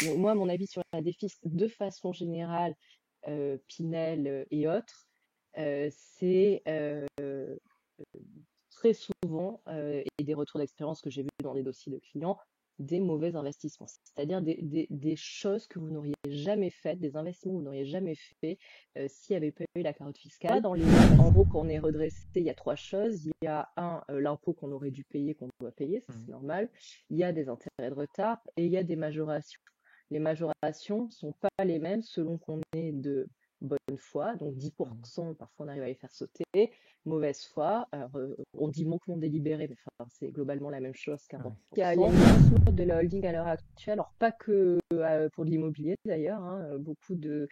Donc, moi, mon avis sur la défis, de façon générale, Pinel et autres, c'est très souvent, et des retours d'expérience que j'ai vus dans les dossiers de clients, des mauvais investissements. C'est-à-dire des choses que vous n'auriez jamais faites, des investissements que vous n'auriez jamais fait s'il n'y avait pas eu la carotte fiscale. En gros, quand on est redressé, il y a trois choses. Il y a l'impôt qu'on aurait dû payer, qu'on doit payer, ça c'est normal. Il y a des intérêts de retard et il y a des majorations. Les majorations sont pas les mêmes selon qu'on est de bonne foi, donc 10%, parfois on arrive à les faire sauter, mauvaise foi. Alors, on dit manquement délibéré, mais enfin, c'est globalement la même chose, Ouais. 40%. Il y a une grosse mode de la holding à l'heure actuelle, alors pas que pour de l'immobilier d'ailleurs, hein, beaucoup de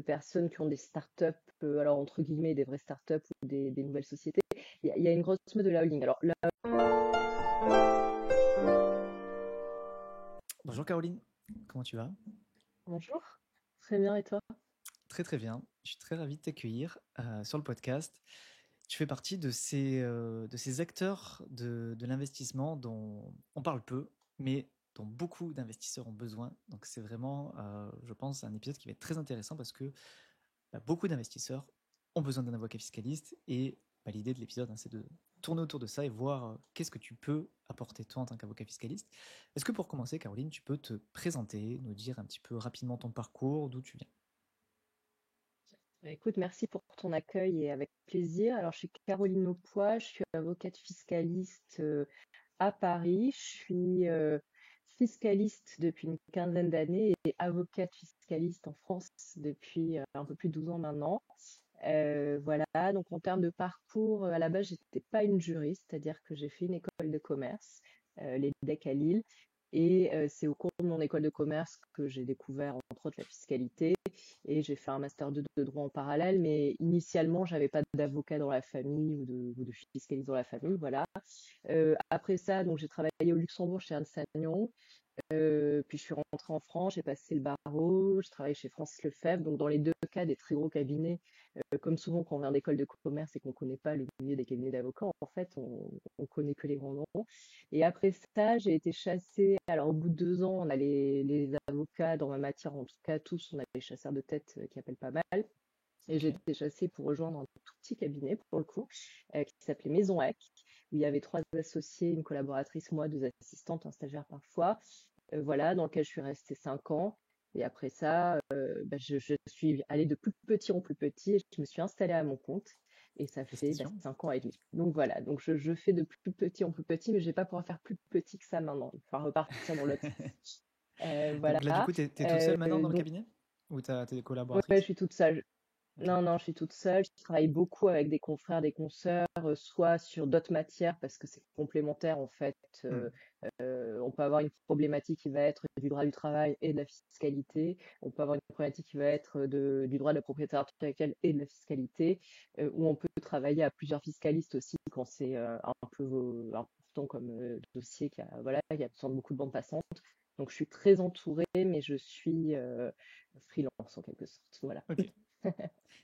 personnes qui ont des startups, alors entre guillemets des vraies startups ou des nouvelles sociétés. Il y a une grosse mode de la holding. Alors là, Bonjour Caroline, comment tu vas? bonjour, très bien et toi? Très très bien, je suis très ravi de t'accueillir sur le podcast. Tu fais partie de ces acteurs de l'investissement dont on parle peu, mais dont beaucoup d'investisseurs ont besoin. Donc c'est vraiment, je pense, un épisode qui va être très intéressant parce que beaucoup d'investisseurs ont besoin d'un avocat fiscaliste et l'idée de l'épisode, hein, c'est de tourner autour de ça et voir qu'est-ce que tu peux apporter toi en tant qu'avocat fiscaliste. Est-ce que pour commencer, Caroline, tu peux te présenter, nous dire un petit peu rapidement ton parcours, d'où tu viens? Bah, écoute, merci pour ton accueil et avec plaisir. Alors, je suis Caroline Aupois, je suis avocate fiscaliste à Paris. Je suis fiscaliste depuis une quinzaine d'années et avocate fiscaliste en France depuis un peu plus de 12 ans maintenant. Voilà, donc en termes de parcours, à la base, j'étais pas une juriste, c'est-à-dire que j'ai fait une école de commerce, l'EDEC à Lille, et c'est au cours de mon école de commerce que j'ai découvert entre autres la fiscalité, et j'ai fait un master 2 de droit en parallèle, mais initialement, j'avais pas d'avocat dans la famille ou de fiscaliste dans la famille, voilà. Après ça, donc j'ai travaillé au Luxembourg chez Ernst Young. Puis je suis rentrée en France, j'ai passé le barreau, je travaille chez Francis Lefebvre, donc dans les deux cas des très gros cabinets. Comme souvent quand on vient d'école de commerce et qu'on ne connaît pas le milieu des cabinets d'avocats, en fait on connaît que les grands noms. Et après ça, j'ai été chassée. Alors au bout de 2 ans, on a les avocats dans ma matière, en tout cas tous, on a les chasseurs de tête qui appellent pas mal. Et j'ai Ok. été chassée pour rejoindre un tout petit cabinet, pour le coup, qui s'appelait Maison Eck, où il y avait 3 associés, une collaboratrice, moi, 2 assistantes, un stagiaire parfois. Voilà, dans lequel je suis restée 5 ans. Et après ça, je suis allée de plus petit en plus petit et je me suis installée à mon compte. Et ça fait Félicitations. 5 ans et demi. Donc voilà, donc je fais de plus petit en plus petit, mais je vais pas pouvoir faire plus petit que ça maintenant. Il va falloir repartir dans l'autre sens. Donc là, du Voilà. coup, t'es toute seule maintenant dans le Donc, cabinet? Ou t'as tes ouais, je collaboratrices? suis toute seule. Ok. Non, non, je suis toute seule. Je travaille beaucoup avec des confrères, des consoeurs, soit sur d'autres matières parce que c'est complémentaire en fait. Hmm. On peut avoir une problématique qui va être du droit du travail et de la fiscalité. On peut avoir une problématique qui va être du droit de la propriété intellectuelle et de la fiscalité. Ou on peut travailler à plusieurs fiscalistes aussi quand c'est un peu important comme dossier voilà, qui a besoin de beaucoup de bandes passantes. Donc je suis très entourée, mais je suis freelance en quelque sorte. Voilà. Ok.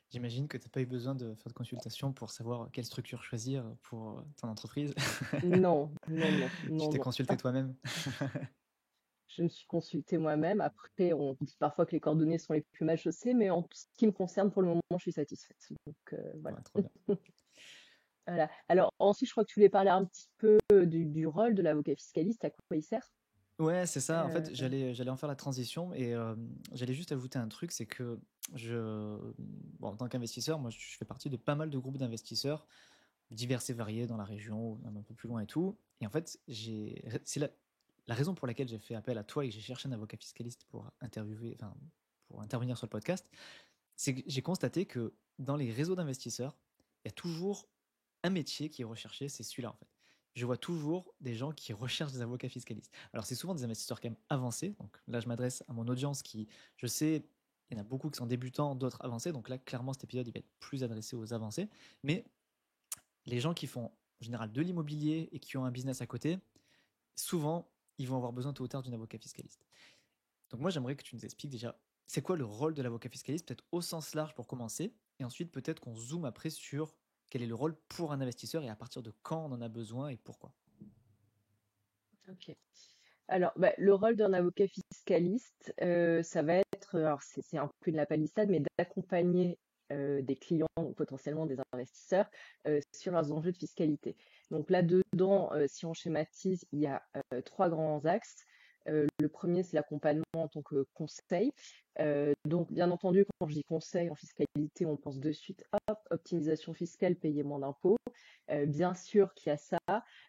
J'imagine que tu n'as pas eu besoin de faire de consultation pour savoir quelle structure choisir pour ton entreprise. Non, non, non, Tu non, t'es non. consulté toi-même. Je me suis consultée moi-même. Après, on dit parfois que les coordonnées sont les plus mal chaussées, mais en ce qui me concerne, pour le moment, je suis satisfaite. Donc, voilà. Ouais, trop bien. Voilà. Alors, ensuite, je crois que tu voulais parler un petit peu du rôle de l'avocat fiscaliste, à quoi il sert. Ouais, c'est ça. En Euh, fait, j'allais en faire la transition et j'allais juste ajouter un truc, c'est que bon, en tant qu'investisseur, moi, je fais partie de pas mal de groupes d'investisseurs divers et variés dans la région, même un peu plus loin et tout. Et en fait, c'est la raison pour laquelle j'ai fait appel à toi et que j'ai cherché un avocat fiscaliste pour pour intervenir sur le podcast, c'est que j'ai constaté que dans les réseaux d'investisseurs, il y a toujours un métier qui est recherché, c'est celui-là en fait. Je vois toujours des gens qui recherchent des avocats fiscalistes. Alors c'est souvent des investisseurs quand même avancés. Donc là, je m'adresse à mon audience qui, je sais, il y en a beaucoup qui sont débutants, d'autres avancés. Donc là, clairement, cet épisode, il va être plus adressé aux avancés. Mais les gens qui font en général de l'immobilier et qui ont un business à côté, souvent, ils vont avoir besoin tôt ou tard d'un avocat fiscaliste. Donc moi, j'aimerais que tu nous expliques déjà, c'est quoi le rôle de l'avocat fiscaliste, peut-être au sens large pour commencer, et ensuite peut-être qu'on zoome après sur quel est le rôle pour un investisseur et à partir de quand on en a besoin et pourquoi. ok. Alors, bah, le rôle d'un avocat fiscaliste, ça va être, alors c'est un peu de la palissade, mais d'accompagner des clients, donc potentiellement des investisseurs, sur leurs enjeux de fiscalité. Donc là-dedans, si on schématise, il y a trois grands axes. Le premier, c'est l'accompagnement en tant que conseil. Donc, bien entendu, quand je dis conseil en fiscalité, on pense de suite, hop, optimisation fiscale, payer moins d'impôts. Bien sûr qu'il y a ça.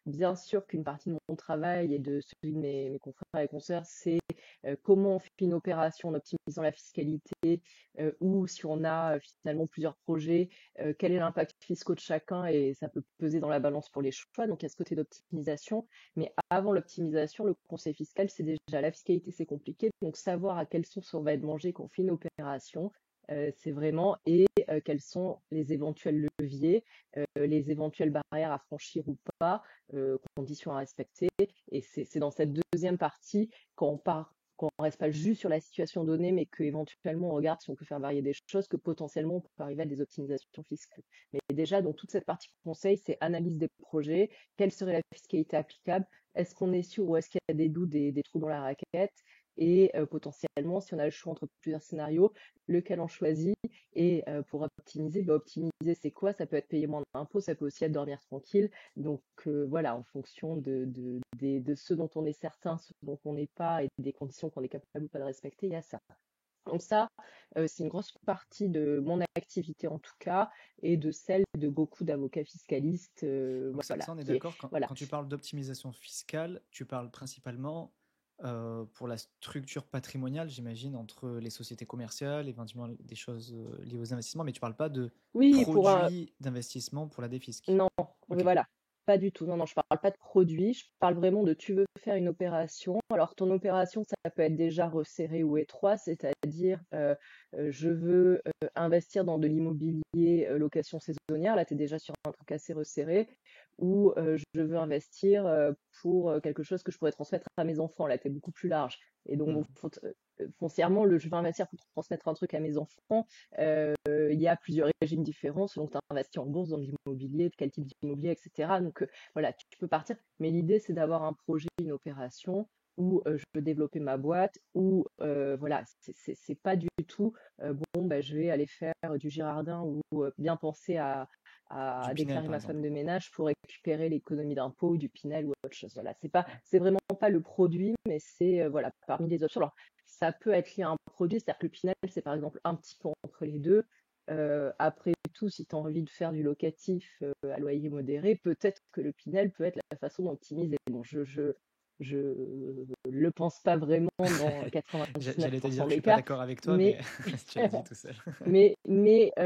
Bien sûr qu'une partie de mon travail et de celui de mes confrères et consoeurs, c'est comment on fait une opération en optimisant la fiscalité ou si on a finalement plusieurs projets, quel est l'impact fiscal de chacun et ça peut peser dans la balance pour les choix. Donc, il y a ce côté d'optimisation. Mais avant l'optimisation, le conseil fiscal, c'est déjà la fiscalité, c'est compliqué. Donc, savoir à quelle source on va être mangé quand on fait une opération, c'est vraiment, et quels sont les éventuels leviers, les éventuelles barrières à franchir ou pas, conditions à respecter. Et c'est dans cette deuxième partie, quand on reste pas juste sur la situation donnée, mais qu'éventuellement on regarde si on peut faire varier des choses, que potentiellement on peut arriver à des optimisations fiscales. Mais déjà, donc toute cette partie conseil, c'est analyse des projets, quelle serait la fiscalité applicable, est-ce qu'on est sûr ou est-ce qu'il y a des doutes, des trous dans la raquette, et potentiellement, si on a le choix entre plusieurs scénarios, lequel on choisit, et pour optimiser, bah, optimiser c'est quoi? Ça peut être payer moins d'impôts, ça peut aussi être dormir tranquille. Donc voilà, en fonction de ce dont on est certain, ce dont on n'est pas, et des conditions qu'on est capable ou pas de respecter, il y a ça. Donc ça, c'est une grosse partie de mon activité en tout cas, et de celle de beaucoup d'avocats fiscalistes, Donc voilà, ça, on est qui est, d'accord, voilà. quand tu parles d'optimisation fiscale, tu parles principalement pour la structure patrimoniale, j'imagine, entre les sociétés commerciales, éventuellement des choses liées aux investissements, mais tu parles pas de Oui, pour un, produits d'investissement pour la défisque. non, oui, Ok. voilà, pas du tout. Non, non, je parle pas de produit, je parle vraiment de tu veux faire une opération. Alors, ton opération, ça peut être déjà resserré ou étroit, c'est-à-dire je veux investir dans de l'immobilier location saisonnière. Là, tu es déjà sur un truc assez resserré. Ou je veux investir pour quelque chose que je pourrais transmettre à mes enfants. Là, tu es beaucoup plus large. Et donc, bon, Hmm. foncièrement, je veux investir pour transmettre un truc à mes enfants. Il y a plusieurs régimes différents selon que tu investis en bourse, dans l'immobilier, de quel type d'immobilier, etc. Donc voilà, tu peux partir. Mais l'idée, c'est d'avoir un projet, une opération où je veux développer ma boîte, où voilà, c'est pas du tout bon, bah, je vais aller faire du Girardin ou bien penser Du à Pinel, déclarer par ma femme exemple. de ménage pour récupérer l'économie d'impôt ou du Pinel ou autre chose. Voilà, c'est vraiment pas le produit, mais c'est voilà, parmi les options. Alors, ça peut être lié à un produit, c'est-à-dire que le Pinel, c'est par exemple un petit peu entre les deux. Après tout, si tu as envie de faire du locatif à loyer modéré, peut-être que le Pinel peut être la façon d'optimiser. Bon, je le pense pas vraiment dans J'allais te dire 99% que je des suis pas cas, d'accord avec toi, mais mais tu l'as dit tout seul. mais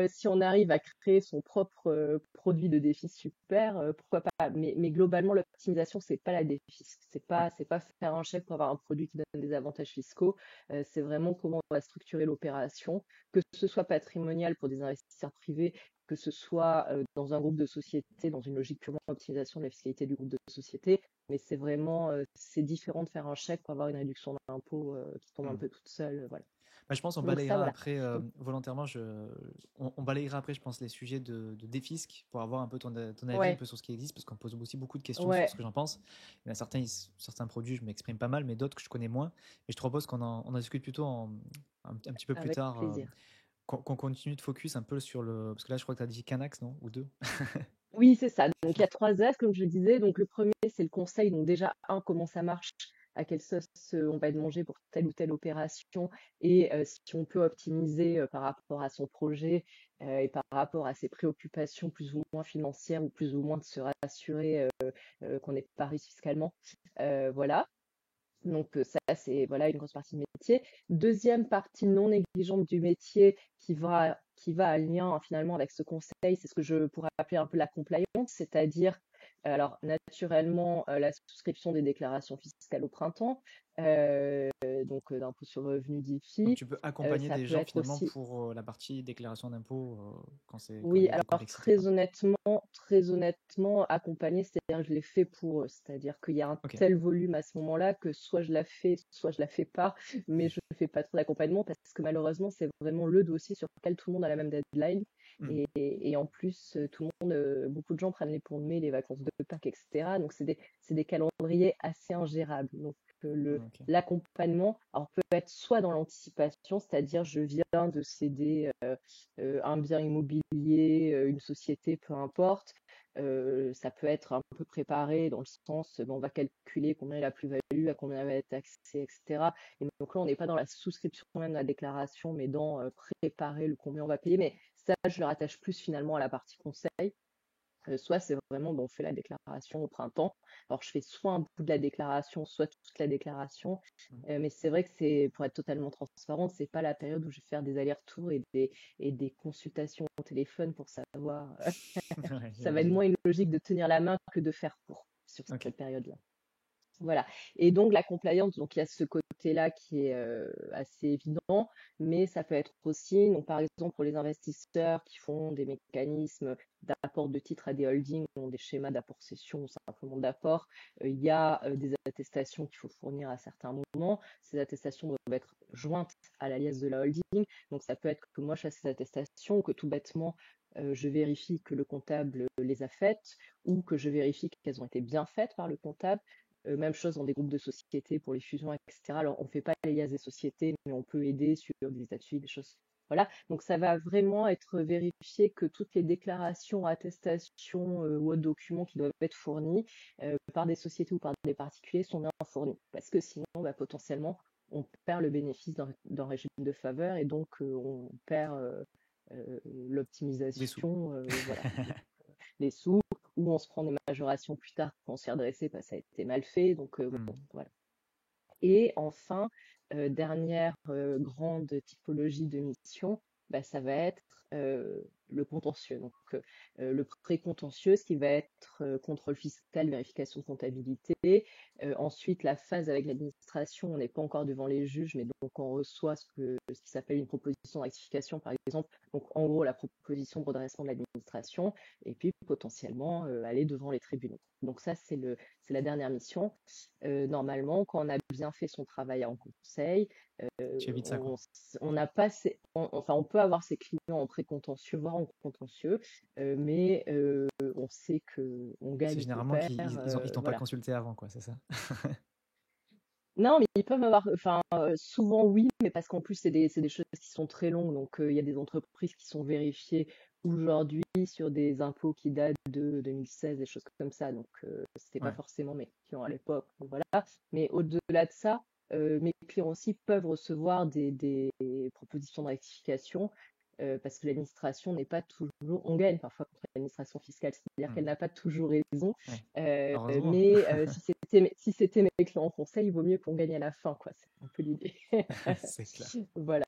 si on arrive à créer son propre produit de défi super, pourquoi pas. Mais globalement, l'optimisation, c'est pas la défi. Ouais. C'est pas faire un chèque pour avoir un produit qui donne des avantages fiscaux. C'est vraiment comment on va structurer l'opération, que ce soit patrimonial pour des investisseurs privés, que ce soit dans un groupe de société, dans une logique purement optimisation de la fiscalité du groupe de société. Mais c'est vraiment, c'est différent de faire un chèque pour avoir une réduction d'impôt qui tombe un Hmm. peu toute seule. Voilà. Bah, je pense qu'on Donc ça, balayera voilà. après, volontairement, on balayera après, je pense, les sujets de défisque pour avoir un peu ton avis un Ouais. peu sur ce qui existe, parce qu'on pose aussi beaucoup de questions sur Ouais, ce que j'en pense. Il y en a certains, certains produits, je m'exprime pas mal, mais d'autres que je connais moins. Et je te propose on en discute plutôt un petit peu plus avec tard, plaisir. qu'on continue de focus un peu sur le. Parce que là, je crois que tu as dit qu'un axe, non? Ou deux? Oui, c'est ça. Donc, il y a trois axes, comme je le disais. Donc, le premier, c'est le conseil. Donc, déjà, comment ça marche, à quelle sauce on va être mangé pour telle ou telle opération, et si on peut optimiser par rapport à son projet et par rapport à ses préoccupations plus ou moins financières, ou plus ou moins de se rassurer qu'on n'est pas riche fiscalement. Voilà. Donc ça, c'est voilà une grosse partie du métier. Deuxième partie non négligeante du métier qui va en lien finalement avec ce conseil, c'est ce que je pourrais appeler un peu la compliance, c'est-à-dire alors naturellement la souscription des déclarations fiscales au printemps, d'impôt sur le revenu Donc d'IFI. tu peux accompagner Ça des peut gens être finalement aussi pour la partie déclaration d'impôt quand il oui, y a des alors complexités, quoi. très honnêtement, accompagner, c'est-à-dire que je l'ai fait pour eux. C'est-à-dire qu'il y a un Ok. tel volume à ce moment-là que soit je la fais, soit je la fais pas, mais je ne fais pas trop d'accompagnement parce que malheureusement, c'est vraiment le dossier sur lequel tout le monde a la même deadline. Hmm. Et en plus, tout le monde, beaucoup de gens prennent les ponts de mai, les vacances de Pâques, etc. Donc, c'est des calendriers assez ingérables. Donc, Ok. l'accompagnement, alors, peut être soit dans l'anticipation, c'est-à-dire je viens de céder un bien immobilier, une société, peu importe. Ça peut être un peu préparé dans le sens, on va calculer combien est la plus-value, à combien va être taxé, etc. Et donc là, on n'est pas dans la souscription même de la déclaration, mais dans préparer le combien on va payer. Mais ça, je le rattache plus finalement à la partie conseil. Soit c'est vraiment, on fait la déclaration au printemps. Alors, je fais soit un bout de la déclaration, soit toute la déclaration. Mais c'est vrai que pour être totalement transparente, c'est pas la période où je vais faire des allers-retours et des consultations au téléphone pour savoir. Ouais, Ça va être j'imagine. moins une logique de tenir la main que de faire court sur Ok. cette période-là. Voilà. Et donc la compliance, donc il y a ce côté-là qui est assez évident, mais ça peut être aussi, donc par exemple pour les investisseurs qui font des mécanismes d'apport de titres à des holdings, ou des schémas d'apport-cession ou simplement d'apport, il y a des attestations qu'il faut fournir à certains moments. Ces attestations doivent être jointes à la liasse de la holding. Donc ça peut être que moi je fasse ces attestations ou que tout bêtement je vérifie que le comptable les a faites ou que je vérifie qu'elles ont été bien faites par le comptable. Même chose dans des groupes de sociétés pour les fusions, etc. Alors, on ne fait pas les liasses des sociétés, mais on peut aider sur des états de suivi, des choses. Voilà. Donc, ça va vraiment être vérifié que toutes les déclarations, attestations ou autres documents qui doivent être fournis par des sociétés ou par des particuliers sont bien fournis. Parce que sinon, potentiellement, on perd le bénéfice d'un régime de faveur et donc on perd Des sous. l'optimisation, voilà, les sous, ou on se prend des majorations plus tard quand on s'est redressé parce que ça a été mal fait. Donc, bon, Hmm. voilà. Et enfin, dernière grande typologie de mission, ça va être le contentieux. Donc, le pré-contentieux, ce qui va être contrôle fiscal, vérification de comptabilité. Ensuite, la phase avec l'administration, on n'est pas encore devant les juges, mais donc on reçoit ce qui s'appelle une proposition de rectification, par exemple. Donc, en gros, la proposition de redressement de l'administration, et puis potentiellement aller devant les tribunaux. Donc ça, c'est la dernière mission. Normalement, quand on a bien fait son travail en conseil, Tu évites ça, quoi. on n'a pas enfin, on peut avoir ses clients en précontentieux, voire en contentieux, mais on sait que on C'est gagne, on généralement perd, qu'ils t'ont pas voilà. consulté avant, quoi, c'est ça? Non, mais ils peuvent avoir, enfin, souvent oui, mais parce qu'en plus c'est des choses qui sont très longues, donc il y a des entreprises qui sont vérifiées aujourd'hui sur des impôts qui datent de 2016, des choses comme ça, donc c'était pas Ouais. forcément mes clients à l'époque, donc voilà. Mais au-delà de ça, mes clients aussi peuvent recevoir des propositions de rectification parce que l'administration n'est pas toujours, on gagne parfois contre l'administration fiscale, c'est-à-dire qu'elle Hmm. n'a pas toujours raison. Ouais. Euh, Heureusement. mais si c'était mes clients conseils, il vaut mieux qu'on gagne à la fin, quoi. C'est un peu l'idée. C'est clair. Voilà.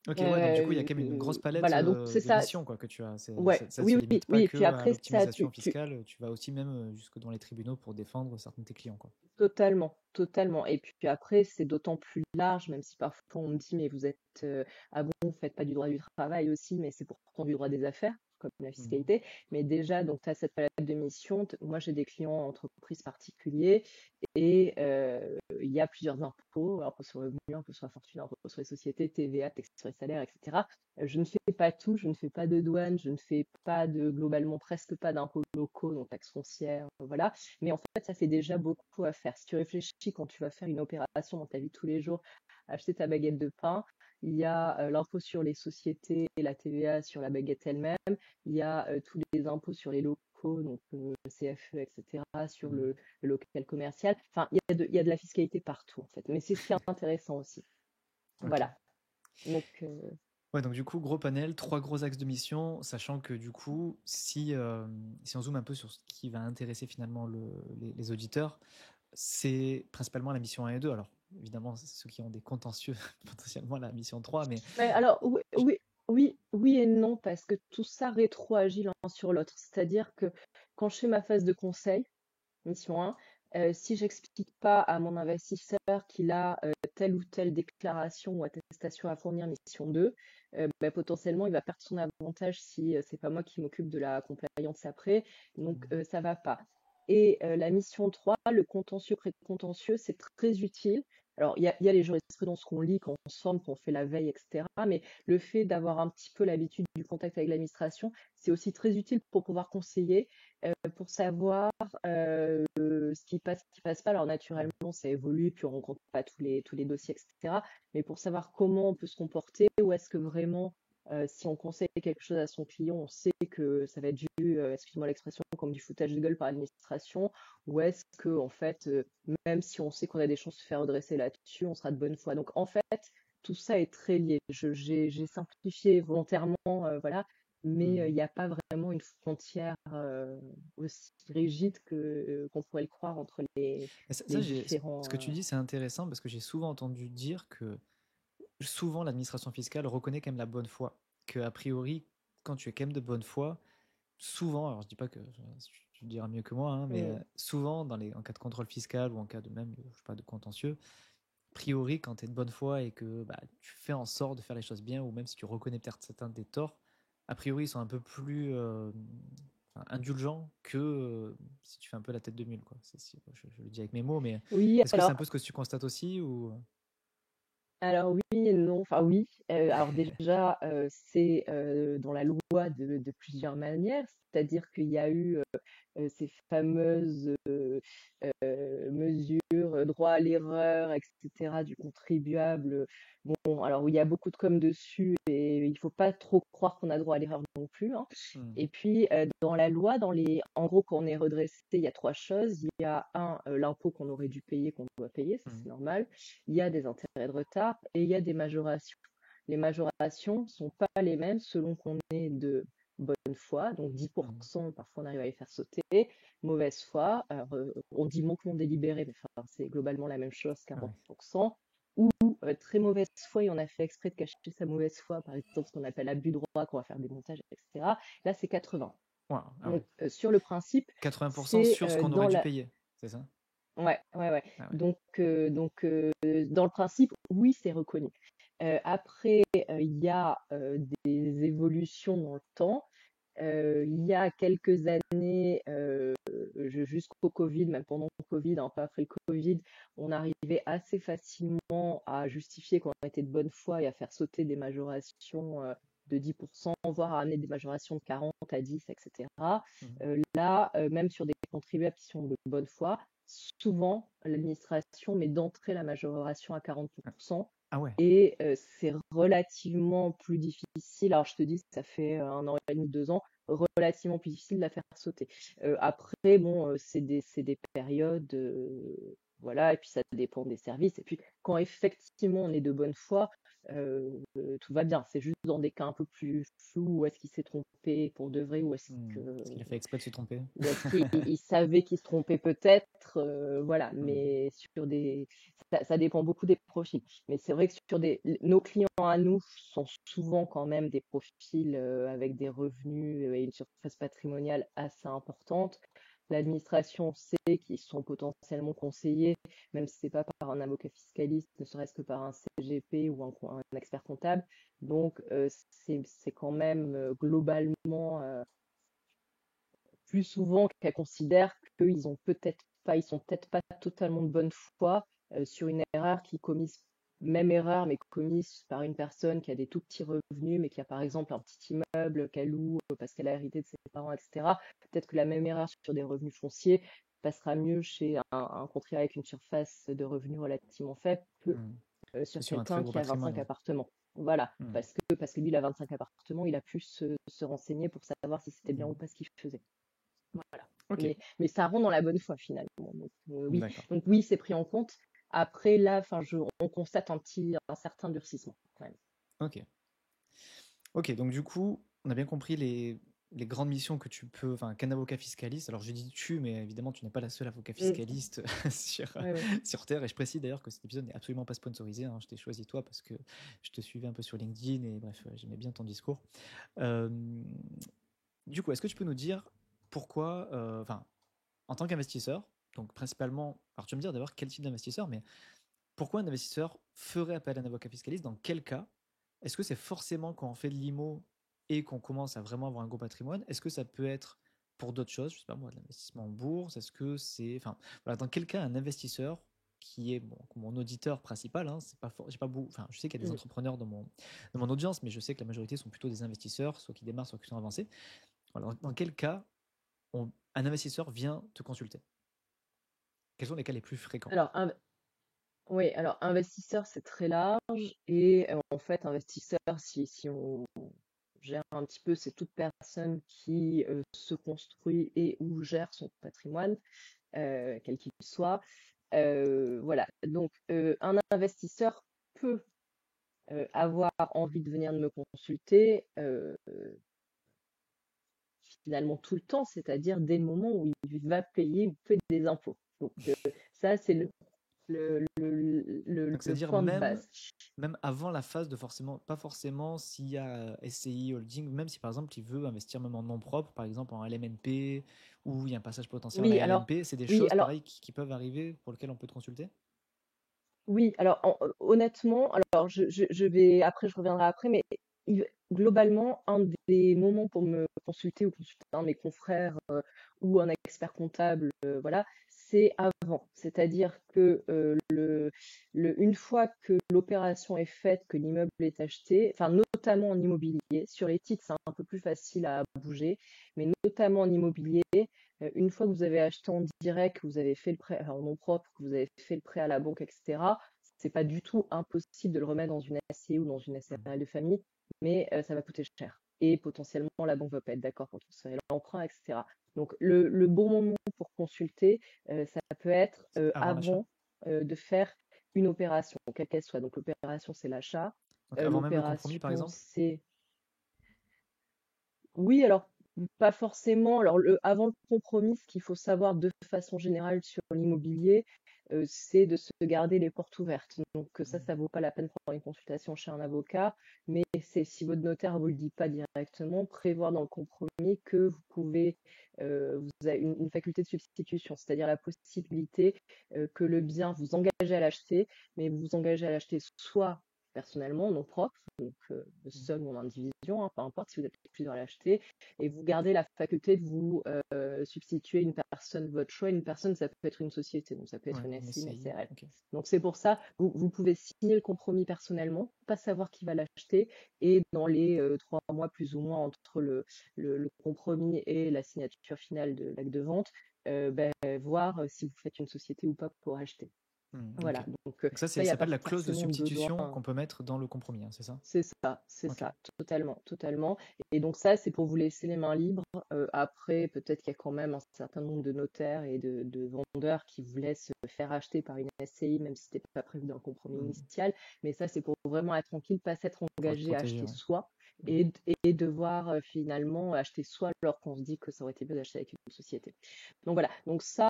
Ok, ouais, donc du coup, il y a quand même une grosse palette Voilà, donc c'est de ça. missions, quoi, que tu as. Ouais, Ça ne oui, se oui, limite pas oui. Et puis que à après, ça, l'optimisation fiscale, tu vas aussi même jusque dans les tribunaux pour défendre certains de tes clients, quoi. totalement, totalement. Et puis après, c'est d'autant plus large, même si parfois on me dit, mais vous êtes, ah bon, vous faites pas du droit du travail aussi, mais c'est pourtant du droit des affaires, comme la Mhm. fiscalité. Mais déjà, donc, tu as cette palette de missions. Moi, j'ai des clients entreprises particuliers et il y a plusieurs impôts, impôts sur le revenu, impôts sur la fortune, impôts sur les sociétés, TVA, taxe sur les salaires, etc. Je ne fais pas tout, je ne fais pas de douane, je ne fais pas globalement presque pas d'impôts locaux, donc taxes foncières, voilà. Mais en fait, ça fait déjà beaucoup à faire. Si tu réfléchis quand tu vas faire une opération dans ta vie de tous les jours, acheter ta baguette de pain, il y a l'impôt sur les sociétés et la TVA sur la baguette elle-même. Il y a tous les impôts sur les locaux, donc CFE, etc., sur Mhm. le local commercial. Enfin, il y a de la fiscalité partout, en fait. Mais c'est ce qui est intéressant aussi. Ok. Voilà. Donc, Ouais, donc du coup, gros panel, trois gros axes de mission, sachant que du coup, si on zoome un peu sur ce qui va intéresser finalement les auditeurs, c'est principalement la mission 1 et 2. Alors, évidemment, ceux qui ont des contentieux, potentiellement la mission 3, mais mais alors, oui, oui, oui, oui et non, parce que tout ça rétroagit l'un sur l'autre. C'est-à-dire que quand je fais ma phase de conseil, mission 1, si j'explique pas à mon investisseur qu'il a telle ou telle déclaration ou attestation à fournir, mission 2, potentiellement il va perdre son avantage si c'est pas moi qui m'occupe de la compliance après, donc ça va pas. Et la mission 3, le contentieux pré-contentieux, c'est très utile alors il y a les jurisprudences qu'on lit, qu'on se forme, qu'on fait la veille, etc. Mais le fait d'avoir un petit peu l'habitude du contact avec l'administration, c'est aussi très utile pour pouvoir conseiller, pour savoir ce qui passe pas. Alors naturellement, ça évolue, puis on rencontre pas tous les dossiers, etc. Mais pour savoir comment on peut se comporter, ou est-ce que vraiment, si on conseille quelque chose à son client, on sait que ça va être vu, excuse-moi l'expression, comme du foutage de gueule par l'administration, ou est-ce que en fait, même si on sait qu'on a des chances de se faire redresser là-dessus, on sera de bonne foi. Donc en fait, tout ça est très lié. J'ai simplifié volontairement, voilà, mais il Hmm. n'y a pas vraiment une frontière aussi rigide qu'on pourrait le croire entre les Ce différents. que tu dis, c'est intéressant parce que j'ai souvent entendu dire que souvent l'administration fiscale reconnaît quand même la bonne foi. Que a priori, quand tu es quand même de bonne foi, souvent, alors je dis pas que tu le diras mieux que moi, hein, mais Mm. souvent en cas de contrôle fiscal ou en cas de même, je sais pas, de contentieux, a priori, quand tu es de bonne foi et que bah, tu fais en sorte de faire les choses bien, ou même si tu reconnais peut-être certains des torts, a priori, ils sont un peu plus indulgents que si tu fais un peu la tête de mule, quoi. Je le dis avec mes mots, mais Oui, est-ce que c'est un peu ce que tu constates aussi ou... alors oui et non, enfin oui. Alors déjà, c'est dans la loi de plusieurs manières, c'est-à-dire qu'il y a eu ces fameuses mesures, droit à l'erreur, etc., du contribuable. Bon, alors il y a beaucoup de com dessus et il faut pas trop croire qu'on a droit à l'erreur non plus, hein. Hmm. Et puis dans la loi, en gros, quand on est redressé, il y a trois choses. Il y a l'impôt qu'on aurait dû payer, qu'on doit payer, ça Hmm. c'est normal. Il y a des intérêts de retard et il y a des majorations. Les majorations sont pas les mêmes selon qu'on est de bonne foi, donc Hmm. 10%, parfois on arrive à les faire sauter, mauvaise foi, alors, on dit manquement délibéré, mais enfin, c'est globalement la même chose, Ah ouais. 40%, ou très mauvaise foi, et on a fait exprès de cacher sa mauvaise foi, par exemple ce qu'on appelle abus de droit, qu'on va faire des montages, etc. Là, c'est 80. Wow, ah ouais. Donc, sur le principe, 80% c'est sur ce qu'on aurait dans dû la... payer, c'est ça? Ouais, ouais, ouais. Ah ouais. Dans le principe, oui, c'est reconnu. Après, il y a des évolutions dans le temps. Il y a quelques années, jusqu'au Covid, même pendant le Covid, un peu après le Covid, on arrivait assez facilement à justifier qu'on était de bonne foi et à faire sauter des majorations de 10%, voire à amener des majorations de 40 à 10, etc. Hmm. Là, même sur des contribuables qui sont de bonne foi, souvent l'administration met d'entrée la majoration à 40%. Ah ouais. Et c'est relativement plus difficile. Alors, je te dis, ça fait 1 an et demi, 2 ans, relativement plus difficile de la faire sauter. Après, bon, c'est des périodes, voilà, et puis ça dépend des services. Et puis, quand effectivement on est de bonne foi, tout va bien. C'est juste dans des cas un peu plus flous, où est-ce qu'il s'est trompé pour de vrai, Hmm. Parce qu'il a fait exprès de se tromper. ou est-ce qu'il savait qu'il se trompait peut-être, voilà. Hmm. Mais ça dépend beaucoup des profils. Mais c'est vrai que nos clients à nous sont souvent quand même des profils avec des revenus et une surface patrimoniale assez importante. L'administration sait qu'ils sont potentiellement conseillés, même si c'est pas par un avocat fiscaliste, ne serait-ce que par un CGP ou un expert comptable. Donc, c'est quand même globalement plus souvent qu'elles considèrent ils sont peut-être pas totalement de bonne foi sur une erreur même erreur, mais commise par une personne qui a des tout petits revenus, mais qui a par exemple un petit immeuble qu'elle loue parce qu'elle a hérité de ses parents, etc. Peut-être que la même erreur sur des revenus fonciers passera mieux chez un contribuable avec une surface de revenus relativement faible que Hmm. Que sur sur un très quelqu'un gros qui a patrimoine, 25 ouais. appartements. Voilà, Hmm. parce que lui, il a 25 appartements, il a pu se renseigner pour savoir si c'était bien Hmm. ou pas ce qu'il faisait. Voilà. Ok, Mais ça rentre dans la bonne foi finalement. Donc, oui. d'accord. Donc oui, c'est pris en compte. Après, là, on constate un certain durcissement quand même. Ok. Ok, donc du coup, on a bien compris les grandes missions que tu peux, enfin, qu'un avocat fiscaliste. Alors je dis tu, mais évidemment, tu n'es pas la seule avocat Mm. fiscaliste Ouais, ouais. sur Terre. Et je précise d'ailleurs que cet épisode n'est absolument pas sponsorisé, hein. Je t'ai choisi toi parce que je te suivais un peu sur LinkedIn et bref, j'aimais bien ton discours. Euh, du coup, est-ce que tu peux nous dire pourquoi, enfin, en tant qu'investisseur, donc principalement, alors tu vas me dire d'abord quel type d'investisseur, mais pourquoi un investisseur ferait appel à un avocat fiscaliste? Dans quel cas? Est-ce que c'est forcément quand on fait de l'IMO et qu'on commence à vraiment avoir un gros patrimoine? Est-ce que ça peut être pour d'autres choses? Je sais pas moi, de l'investissement en bourse? Est-ce que c'est... Enfin, voilà, dans quel cas un investisseur qui est mon auditeur principal, hein, c'est pas j'ai pas enfin, je sais qu'il y a des Mm. entrepreneurs dans mon audience, mais je sais que la majorité sont plutôt des investisseurs, soit qui démarrent, soit qui sont avancés. Alors, dans quel cas un investisseur vient te consulter? Quels sont les cas les plus fréquents? Alors, oui, alors investisseur, c'est très large. Et en fait, investisseur, si on gère un petit peu, c'est toute personne qui se construit et ou gère son patrimoine, quel qu'il soit. Voilà. Donc, un investisseur peut avoir envie de venir me consulter finalement tout le temps, c'est-à-dire dès le moment où il va payer ou payer des impôts. Donc, ça, c'est Donc, le c'est-à-dire point de base. même avant la phase de pas forcément s'il y a SCI, holding, même si par exemple il veut investir même en nom propre, par exemple en LMNP, ou il y a un passage potentiel en Oui, alors, ALMP, c'est des oui, choses alors, pareilles qui peuvent arriver pour lesquelles on peut te consulter? Oui, alors honnêtement, alors je vais après je reviendrai après, mais globalement, un des moments pour me consulter ou consulter un de mes confrères ou un expert comptable, voilà, c'est avant. C'est-à-dire que une fois que l'opération est faite, que l'immeuble est acheté, enfin notamment en immobilier, sur les titres, c'est un peu plus facile à bouger, mais notamment en immobilier, une fois que vous avez acheté en direct, que vous avez fait le prêt en nom propre, que vous avez fait le prêt à la banque, etc., c'est pas du tout impossible de le remettre dans une SCI ou dans une Mhm. SRL de famille, mais ça va coûter cher. Et potentiellement, la banque va pas être d'accord pour transférer l'emprunt, etc. Donc, le bon moment pour consulter, ça peut être C'est avant l'achat? avant de faire une opération, quelle qu'elle soit. Donc, l'opération, c'est l'achat. Donc avant même le compromis, par L'opération, exemple? c'est oui, alors pas forcément. Alors avant le compromis, ce qu'il faut savoir de façon générale sur l'immobilier, c'est de se garder les portes ouvertes. Donc ça vaut pas la peine de prendre une consultation chez un avocat, mais c'est si votre notaire vous le dit pas directement, prévoir dans le compromis que vous pouvez, vous avez une faculté de substitution, c'est-à-dire la possibilité que le bien vous engagez à l'acheter, mais vous vous engagez à l'acheter soit personnellement, non propre, donc seul ou en indivision, hein, peu importe si vous êtes plusieurs à l'acheter, et vous gardez la faculté de vous substituer une personne de votre choix. Une personne, ça peut être une société, donc ça peut être Ouais, une une SCI, une SCI, SRL. ok. Donc c'est pour ça, vous pouvez signer le compromis personnellement, pas savoir qui va l'acheter, et dans les 3 mois plus ou moins entre le compromis et la signature finale de l'acte de vente, voir si vous faites une société ou pas pour acheter. Ok. Voilà, donc Donc ça, ça, il n'y ça a pas s'appelle la clause de forcément besoin. substitution qu'on peut mettre dans le compromis, hein, c'est ça? C'est Ok. ça, totalement, totalement. Et donc ça, c'est pour vous laisser les mains libres. Après, peut-être qu'il y a quand même un certain nombre de notaires et de vendeurs qui vous laissent faire acheter par une SCI, même si c'était pas prévu dans le compromis Mhm. initial. Mais ça, c'est pour vraiment être tranquille, pas s'être Pour être engagé à protégé, acheter ouais. soi Mhm. et devoir finalement acheter soi alors qu'on se dit que ça aurait été mieux d'acheter avec une société. Donc voilà, donc ça,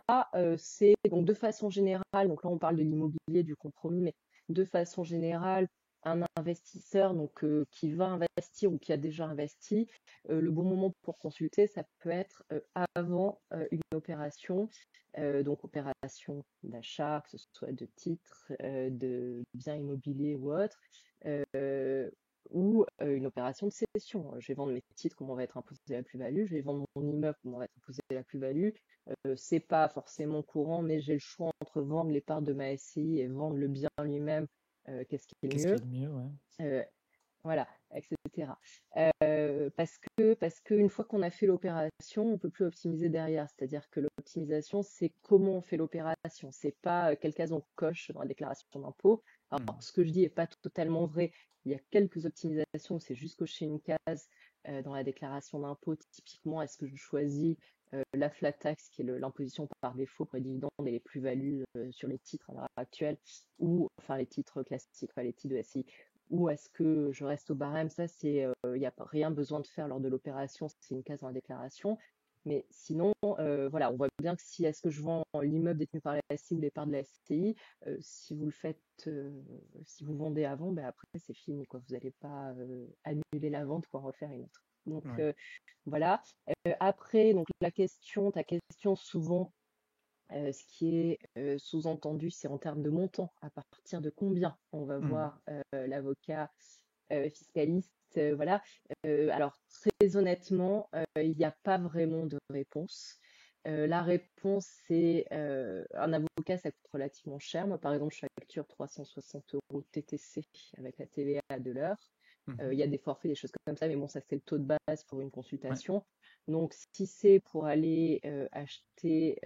c'est donc de façon générale, donc là on parle de l'immobilier, du compromis, mais de façon générale, un investisseur donc, qui va investir ou qui a déjà investi, le bon moment pour consulter, ça peut être avant une opération, donc opération d'achat, que ce soit de titres, de biens immobiliers ou autre, euh, ou une opération de cession. Je vais vendre mes titres, comment va être imposée la plus-value, je vais vendre mon immeuble, comment va être imposée la plus-value. C'est pas forcément courant, mais j'ai le choix entre vendre les parts de ma SCI et vendre le bien lui-même, qu'est-ce qui est le Qu'est-ce qui est mieux, le mieux, ouais. euh, voilà, etc. Parce que une fois qu'on a fait l'opération, on peut plus optimiser derrière. C'est-à-dire que l'optimisation, c'est comment on fait l'opération. C'est pas quelle case on coche dans la déclaration d'impôt. Alors, Mhm. ce que je dis est pas totalement vrai. Il y a quelques optimisations où c'est juste cocher une case dans la déclaration d'impôt. Typiquement, est-ce que je choisis la flat tax, qui est l'imposition par défaut pour les dividendes et les plus-values sur les titres à l'heure actuelle, ou enfin les titres classiques, enfin les titres de SI, ou est-ce que je reste au barème? Ça, c'est, il n'y a rien besoin de faire lors de l'opération, c'est une case dans la déclaration. Mais sinon, voilà, on voit bien que si est-ce que je vends l'immeuble détenu par la SCI ou les parts de la SCI, si vous le faites, si vous vendez avant, ben après c'est fini, quoi. Vous n'allez pas annuler la vente pour en refaire une autre. Donc Ouais. voilà. Après, donc ta question souvent, ce qui est sous-entendu, c'est en termes de montant, à partir de combien on va Mhm. voir l'avocat fiscaliste. Voilà. Alors, très honnêtement, il n'y a pas vraiment de réponse. La réponse, c'est un avocat, ça coûte relativement cher. Moi, par exemple, je facture 360 euros TTC avec la TVA de l'heure. Mhm. Il y a des forfaits, des choses comme ça, mais bon, ça, c'est le taux de base pour une Ouais. consultation. Donc, si c'est pour aller acheter,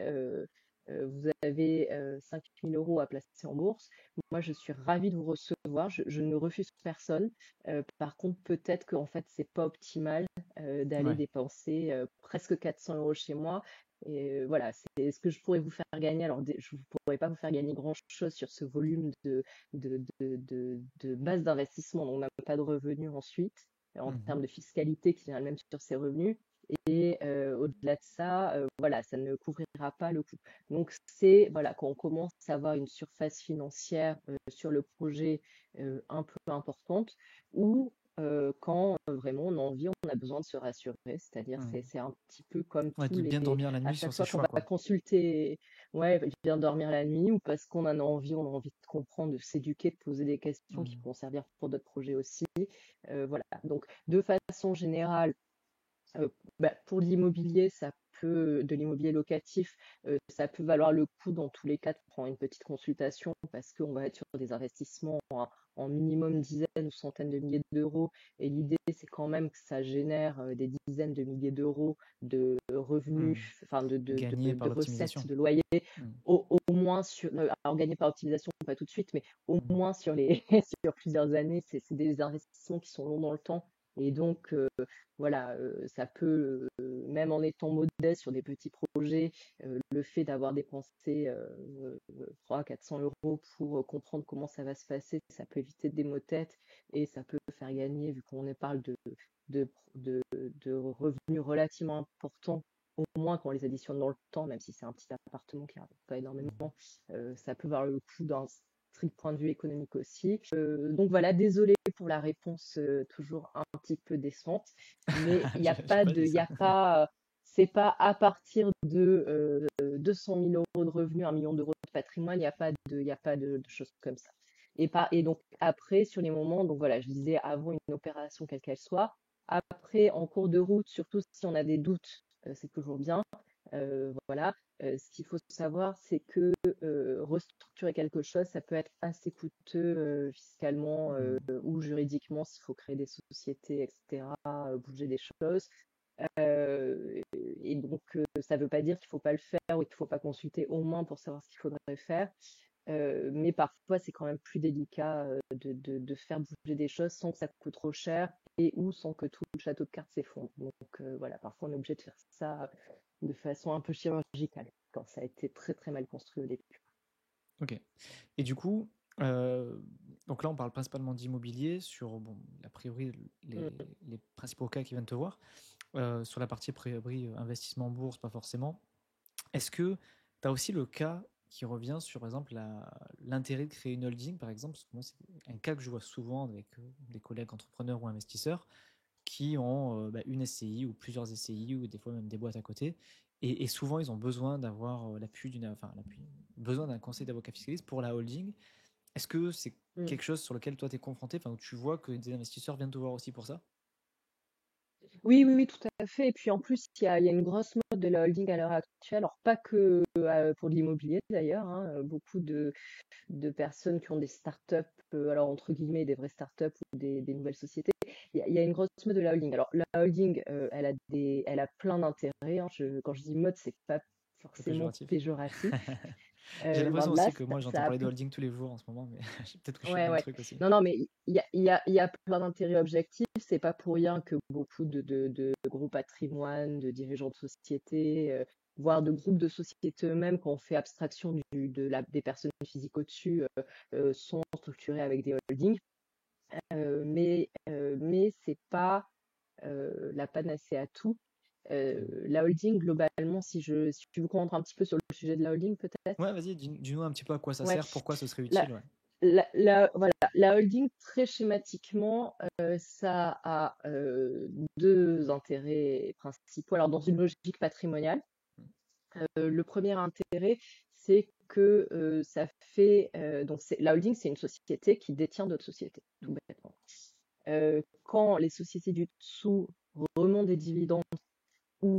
vous avez 5 000 euros à placer en bourse, moi, je suis ravie de vous recevoir. Je ne refuse personne. Par contre, peut-être qu'en fait, c'est pas optimal d'aller Ouais. dépenser presque 400 euros chez moi. Et voilà, c'est ce que je pourrais vous faire gagner. Alors, je ne pourrais pas vous faire gagner grand-chose sur ce volume de base d'investissement. On n'a pas de revenus ensuite, en Mhm. termes de fiscalité qui vient même sur ces revenus. Et au-delà de ça, voilà, ça ne couvrira pas le coût. Donc, c'est voilà, quand on commence à avoir une surface financière sur le projet un peu importante, ou quand vraiment on a envie, on a besoin de se rassurer. C'est-à-dire, Mhm. c'est un petit peu comme Ouais, tous de bien les. dormir la À nuit chaque sur ses fois qu'on choix, va quoi. consulter, ouais, bien dormir la nuit, ou parce qu'on en a envie, on a envie de comprendre, de s'éduquer, de poser des questions qui Mhm. pourront servir pour d'autres projets aussi. Voilà. Donc, de façon générale, Heu, pour l'immobilier, de l'immobilier locatif, ça peut valoir le coup dans tous les cas de prendre une petite consultation parce qu'on va être sur des investissements en minimum dizaines ou centaines de milliers d'euros et l'idée, c'est quand même que ça génère, des dizaines de milliers d'euros de revenus, Mhm. enfin Gagné par de recettes l'optimisation. de loyer, Mhm. au moins alors gagné par optimisation, pas tout de suite, mais au Mhm. moins sur les sur plusieurs années. C'est des investissements qui sont longs dans le temps et donc voilà, ça peut, même en étant modeste sur des petits projets, le fait d'avoir dépensé 300-400 euros pour comprendre comment ça va se passer, ça peut éviter des maux de tête et ça peut faire gagner, vu qu'on parle de, de, de revenus relativement importants, au moins quand on les additionne dans le temps, même si c'est un petit appartement qui rapporte pas Mhm. énormément, ça peut valoir le coup d'un strict point de vue économique aussi. Donc voilà, désolée pour la réponse toujours un petit peu décevante, mais il n'y a J'ai pas pas de, dit il y ça. a pas, c'est pas à partir de 200 000 euros de revenus, 1 million d'euros de patrimoine, il y a pas de choses comme ça. Et donc après, sur les moments, donc voilà, je disais avant une opération quelle qu'elle soit, après en cours de route, surtout si on a des doutes, c'est toujours bien. Voilà. Ce qu'il faut savoir, c'est que restructurer quelque chose, ça peut être assez coûteux fiscalement Mhm. ou juridiquement s'il faut créer des sociétés, etc., bouger des choses. Euh, et donc, ça ne veut pas dire qu'il ne faut pas le faire ou qu'il ne faut pas consulter au moins pour savoir ce qu'il faudrait faire. Mais parfois, c'est quand même plus délicat de faire bouger des choses sans que ça coûte trop cher et ou sans que tout le château de cartes s'effondre. Donc voilà, parfois on est obligé de faire ça de façon un peu chirurgicale quand ça a été très très mal construit au début. Ok. Et du coup, euh, donc là, on parle principalement d'immobilier sur, bon, a priori, les, Mm. les principaux cas qui viennent te voir. Sur la partie a priori investissement en bourse, pas forcément. Est-ce que tu as aussi le cas qui revient sur, par exemple, l'intérêt de créer une holding, par exemple? Parce que moi, c'est un cas que je vois souvent avec des collègues entrepreneurs ou investisseurs qui ont une SCI ou plusieurs SCI ou des fois même des boîtes à côté. Et souvent, ils ont besoin d'avoir besoin d'un conseil d'avocat fiscaliste pour la holding. Est-ce que c'est Mm. quelque chose sur lequel toi, tu es confronté, enfin, où tu vois que des investisseurs viennent te voir aussi pour ça? Oui, oui, oui, tout à fait. Et puis en plus, il y a une grosse mode de la holding à l'heure actuelle. Alors pas que pour de l'immobilier d'ailleurs, hein, beaucoup de personnes qui ont des startups, alors entre guillemets des vraies startups ou des nouvelles sociétés. Il y a une grosse mode de la holding. Alors la holding, elle a plein d'intérêts, hein. Quand je dis mode, c'est pas C'est forcément péjoratif. péjoratif, J'ai loin l'impression de là. aussi que moi, j'entends Ça a parler de holding tous les jours en ce moment, mais peut-être que je suis Ouais, dans le ouais. truc aussi. Non, non, mais il y a plein d'intérêts objectifs. C'est pas pour rien que beaucoup de gros patrimoines, de dirigeants de sociétés, voire de groupes de sociétés eux-mêmes, quand on fait abstraction des personnes physiques au-dessus, sont structurés avec des holdings. Mais c'est pas la panacée à tout. Mhm. La holding, globalement, si tu veux qu'on rentre un petit peu sur le sujet de la holding, peut-être. Ouais, vas-y, dis-nous un petit peu à quoi ça Ouais. sert, pourquoi ce serait La, utile, ouais. voilà, la holding, très schématiquement, ça a deux intérêts principaux. Alors, dans une logique patrimoniale, le premier intérêt, c'est que ça fait. La holding, c'est une société qui détient d'autres sociétés, tout bêtement. Quand les sociétés du dessous remontent des dividendes ou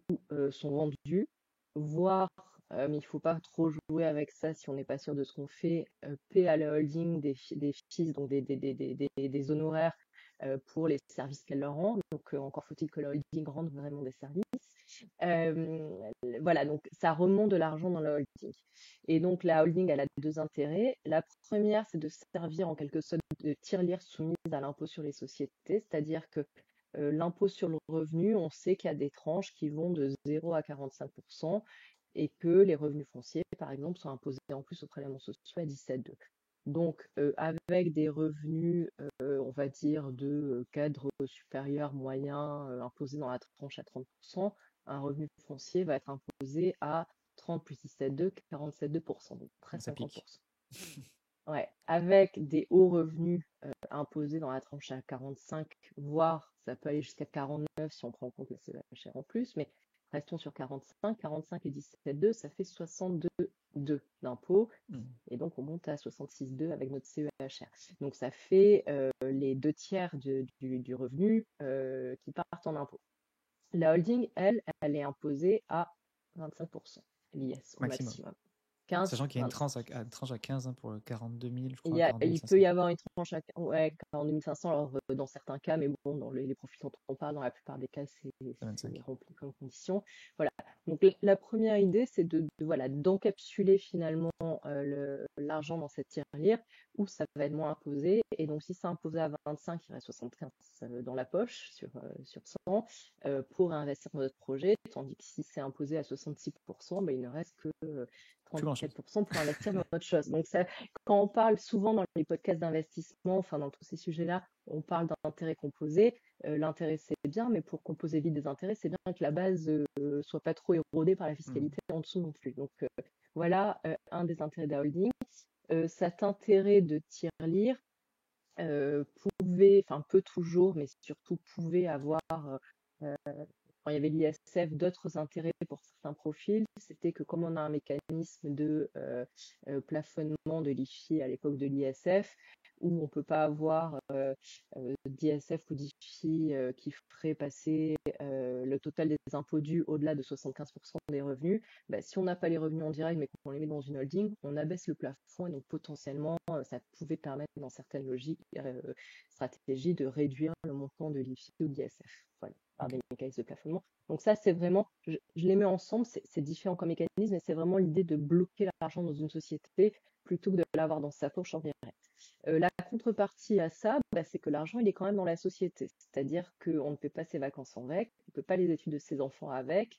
sont vendues, voire, mais il faut pas trop jouer avec ça si on n'est pas sûr de ce qu'on fait, paie à la holding des fees, donc des honoraires pour les services qu'elle leur rend. Donc, encore faut-il que la holding rende vraiment des services. Voilà, donc ça remonte de l'argent dans la holding. Et donc, la holding, elle a deux intérêts. La première, c'est de servir en quelque sorte de tirelire soumise à l'impôt sur les sociétés, c'est-à-dire que l'impôt sur le revenu, on sait qu'il y a des tranches qui vont de 0 à 45% et que les revenus fonciers, par exemple, sont imposés en plus au prélèvement social à 17,2. Donc, avec des revenus, on va dire, de cadre supérieur moyen imposés dans la tranche à 30%, un revenu foncier va être imposé à 30 plus 17,2, 47,2%, donc près Ça pique. 50%. Ouais, avec des hauts revenus imposés dans la tranche à 45, voire ça peut aller jusqu'à 49 si on prend en compte la CEHR en plus, mais restons sur 45. 45 et 17,2, ça fait 62,2 d'impôts, et donc on monte à 66,2 avec notre CEHR. Donc ça fait les deux tiers du revenu qui partent en impôts. La holding, elle est imposée à 25%, l'IS au Maximum. maximum. 15, Sachant qu'il y a une 25. tranche à 15 pour 42 000, je crois, 42 Il peut 500. y avoir une tranche à ouais, 42 500 alors, dans certains cas, mais bon, dans les profils dont on parle, dans la plupart des cas, c'est 25. rempli comme condition. Voilà. Donc, la première idée, c'est voilà, d'encapsuler finalement l'argent dans cette tirelire où ça va être moins imposé. Et donc, si c'est imposé à 25, il reste 75 dans la poche sur 100 pour investir dans notre projet, tandis que si c'est imposé à 66%, ben, il ne reste que Plus grand chose. 34% pour investir dans autre chose. Donc, ça, quand on parle souvent dans les podcasts d'investissement, enfin dans tous ces sujets-là, on parle d'intérêt composé. L'intérêt, c'est bien, mais pour composer vite des intérêts, c'est bien que la base soit pas trop érodée par la fiscalité en dessous non plus. Donc, voilà un des intérêts de la holding. Cet intérêt de tirelire peut toujours, mais surtout pouvait avoir quand il y avait l'ISF, d'autres intérêts pour certains profils, c'était que comme on a un mécanisme de plafonnement de l'IFI à l'époque de l'ISF, où on ne peut pas avoir d'ISF ou d'IFI qui ferait passer le total des impôts dus au-delà de 75% des revenus, bah, si on n'a pas les revenus en direct mais qu'on les met dans une holding, on abaisse le plafond et donc potentiellement ça pouvait permettre dans certaines logiques, stratégies de réduire le montant de l'IFI ou de l'ISF. Voilà, par des mécanismes de plafonnement. Donc ça, c'est vraiment, je les mets ensemble, c'est différent comme mécanisme, mais c'est vraiment l'idée de bloquer l'argent dans une société plutôt que de l'avoir dans sa poche en direct. La contrepartie à ça, bah, c'est que l'argent, il est quand même dans la société. C'est-à-dire qu'on ne paie pas ses vacances avec, on ne peut pas les études de ses enfants avec.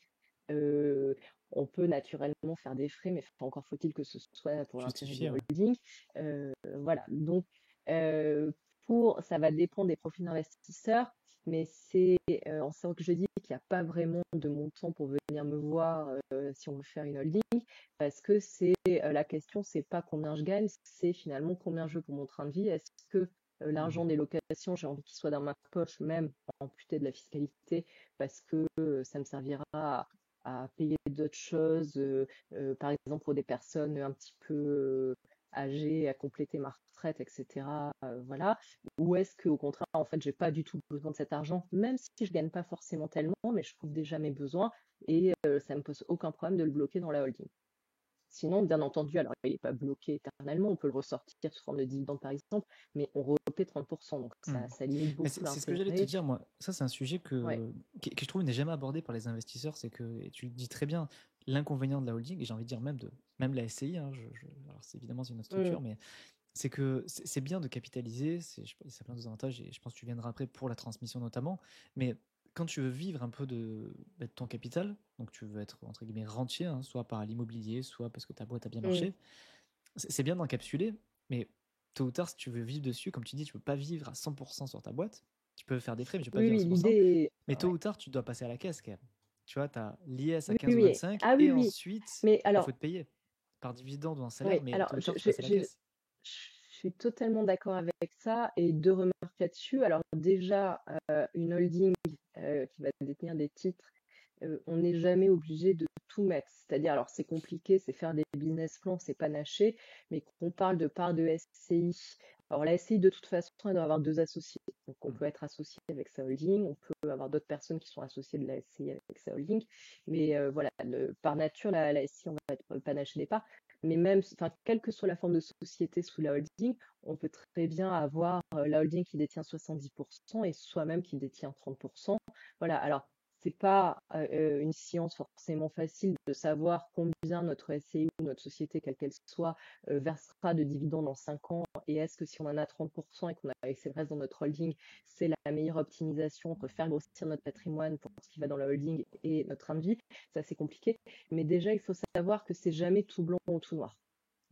On peut naturellement faire des frais, mais encore faut-il que ce soit pour l'intérêt de Justifié, la ouais. holding. Voilà. Donc, ça va dépendre des profils d'investisseurs, mais c'est en ça que je dis qu'il n'y a pas vraiment de montant pour venir me voir si on veut faire une holding, parce que c'est la question, c'est pas combien je gagne, c'est finalement combien je veux pour mon train de vie. Est-ce que l'argent des locations, j'ai envie qu'il soit dans ma poche, même amputé de la fiscalité, parce que ça me servira à payer d'autres choses, par exemple pour des personnes un petit peu âgées, à compléter ma retraite, etc. Voilà. Ou est-ce qu'au contraire, en fait, j'ai pas du tout besoin de cet argent, même si je gagne pas forcément tellement, mais je trouve déjà mes besoins et ça me pose aucun problème de le bloquer dans la holding. Sinon, bien entendu, alors il n'est pas bloqué éternellement, on peut le ressortir sous forme de dividende par exemple, mais on repaie 30%, donc ça limite Mais beaucoup c'est ce que j'allais te l'intérêt. dire, moi. Ça, c'est un sujet Ouais. que je trouve n'est jamais abordé par les investisseurs. C'est que, et tu le dis très bien, l'inconvénient de la holding, et j'ai envie de dire même la SCI, hein, alors c'est évidemment c'est une autre Mm. structure, mais c'est que c'est bien de capitaliser, ça a plein d'avantages, et je pense que tu viendras après pour la transmission notamment, mais quand tu veux vivre un peu de ton capital, donc tu veux être entre guillemets rentier, hein, soit par l'immobilier, soit parce que ta boîte a bien Mm. marché, c'est bien d'encapsuler, mais tôt ou tard, si tu veux vivre dessus, comme tu dis, tu peux pas vivre à 100% sur ta boîte. Tu peux faire des frais, mais tu peux pas Oui, vivre à oui, 100%. l'idée. Mais tôt Ouais. ou tard, tu dois passer à la caisse quand même. Tu vois, tu as l'IS à Oui, 15 ou oui. 25, Ah oui, et oui. ensuite, Mais il faut alors, te payer par dividende ou en salaire, oui, mais alors tôt ou tard, tu passes à la caisse. je suis totalement d'accord avec ça et deux remarques là-dessus. Alors déjà, une holding qui va détenir des titres, on n'est jamais obligé de tout mettre. C'est-à-dire, alors c'est compliqué, c'est faire des business plans, c'est panaché, mais qu'on parle de part de SCI. Alors la SCI, de toute façon, elle doit avoir deux associés. Donc on Mm. peut être associé avec sa holding, on peut avoir d'autres personnes qui sont associées de la SCI avec sa holding. Mais voilà, par nature, la SCI, on va être panaché des parts. Mais même, enfin, quelle que soit la forme de société sous la holding, on peut très bien avoir la holding qui détient 70% et soi-même qui détient 30%. Voilà, alors c'est pas une science forcément facile de savoir combien notre SCI ou notre société, quelle qu'elle soit, versera de dividendes en 5 ans, et est-ce que si on en a 30% et qu'on a laissé le reste dans notre holding, c'est la meilleure optimisation entre faire grossir notre patrimoine pour ce qui va dans la holding et notre train de vie. Ça, c'est compliqué. Mais déjà, il faut savoir que c'est jamais tout blanc ou tout noir.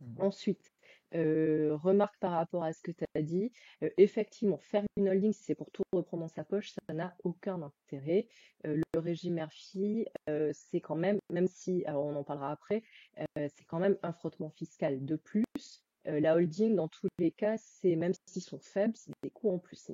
Mm. Ensuite, remarque par rapport à ce que tu as dit, effectivement, faire une holding, si c'est pour tout reprendre dans sa poche, ça n'a aucun intérêt. Le régime Murphy, c'est quand même, même si, alors on en parlera après, c'est quand même un frottement fiscal de plus. La holding, dans tous les cas, c'est, même s'ils sont faibles, c'est des coûts en plus. C'est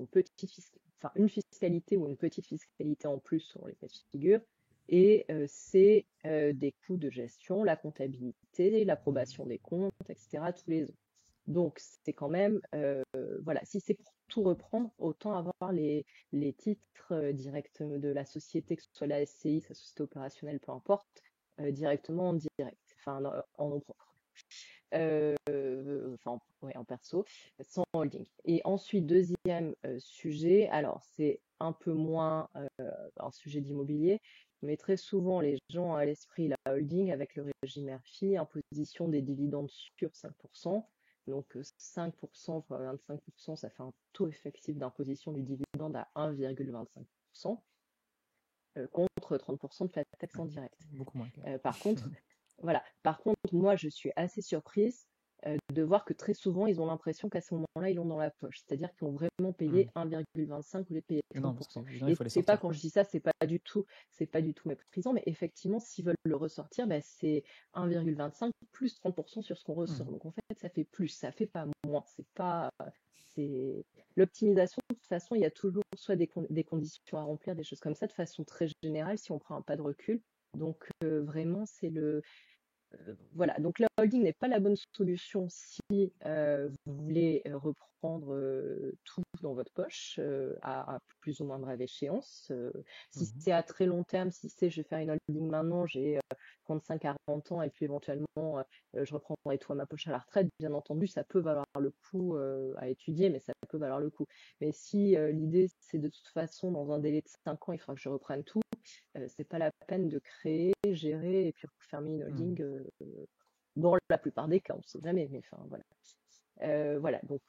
une fiscalité ou une petite fiscalité en plus sur les cas de figure. Et c'est des coûts de gestion, la comptabilité, l'approbation des comptes, etc., tous les ans. Donc, c'est quand même, voilà, si c'est pour tout reprendre, autant avoir les titres directs de la société, que ce soit la SCI, sa société opérationnelle, peu importe, directement en direct, enfin en nom propre. Enfin, ouais, en perso, sans holding. Et ensuite, deuxième sujet, alors c'est un peu moins un sujet d'immobilier, mais très souvent les gens ont à l'esprit la holding avec le régime Murphy, imposition des dividendes sur 5%. Donc 5% fois 25%, ça fait un taux effectif d'imposition du dividende à 1,25%, contre 30% de la taxe Ouais, en direct. beaucoup moins. Par contre, voilà. Par contre, moi, je suis assez surprise de voir que très souvent, ils ont l'impression qu'à ce moment-là, ils l'ont dans la poche. C'est-à-dire qu'ils ont vraiment payé Mm. 1,25 au lieu de payer Mais non, parce que 30%. évidemment, il Et faut les c'est pas, sortir. quand je dis ça, c'est pas du tout méprisant, mais effectivement, s'ils veulent le ressortir, ben, c'est 1,25 plus 30% sur ce qu'on ressort. Mm. Donc en fait, ça fait plus, ça fait pas moins. C'est pas, c'est l'optimisation. De toute façon, il y a toujours soit des conditions à remplir, des choses comme ça, de façon très générale, si on prend un pas de recul. Donc vraiment, c'est le voilà, donc la holding n'est pas la bonne solution si vous voulez reprendre tout dans votre poche à plus ou moins brève échéance. Si Mhm. c'est à très long terme, si c'est je vais faire une holding maintenant, j'ai 35-40 ans et puis éventuellement je reprendrai tout à ma poche à la retraite, bien entendu, ça peut valoir le coup à étudier, mais ça peut valoir le coup. Mais si l'idée c'est de toute façon dans un délai de 5 ans, il faudra que je reprenne tout, c'est pas la peine de créer, gérer et puis fermer une Mm. holding. Dans la plupart des cas, on ne sait jamais, mais enfin voilà. Voilà, donc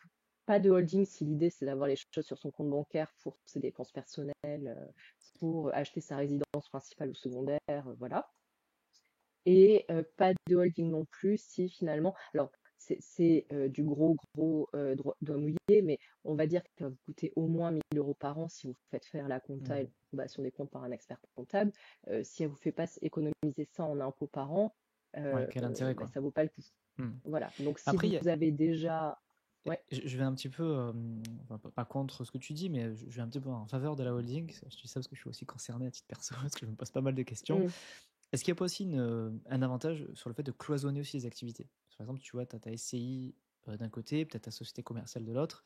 pas de holding si l'idée c'est d'avoir les choses sur son compte bancaire pour ses dépenses personnelles, pour acheter sa résidence principale ou secondaire, voilà. Et pas de holding non plus si finalement, alors c'est du gros doigt mouillé, mais on va dire que ça va vous coûter au moins 1 000 € par an si vous faites faire la compta et Mm. l'approbation des comptes par un expert comptable. Si elle vous fait pas économiser ça en impôts par an, Ouais, quel intérêt, bah, quoi. ça vaut pas le coup. Mm. Voilà. Donc si Après, vous avez déjà, ouais, je vais un petit peu, enfin, pas contre ce que tu dis, mais je vais un petit peu en faveur de la holding. Je dis ça parce que je suis aussi concerné à titre perso, parce que je me pose pas mal de questions. mm, Est-ce qu'il n'y a pas aussi un avantage sur le fait de cloisonner aussi les activités? Par exemple, tu vois, tu as ta SCI d'un côté, peut-être ta société commerciale de l'autre,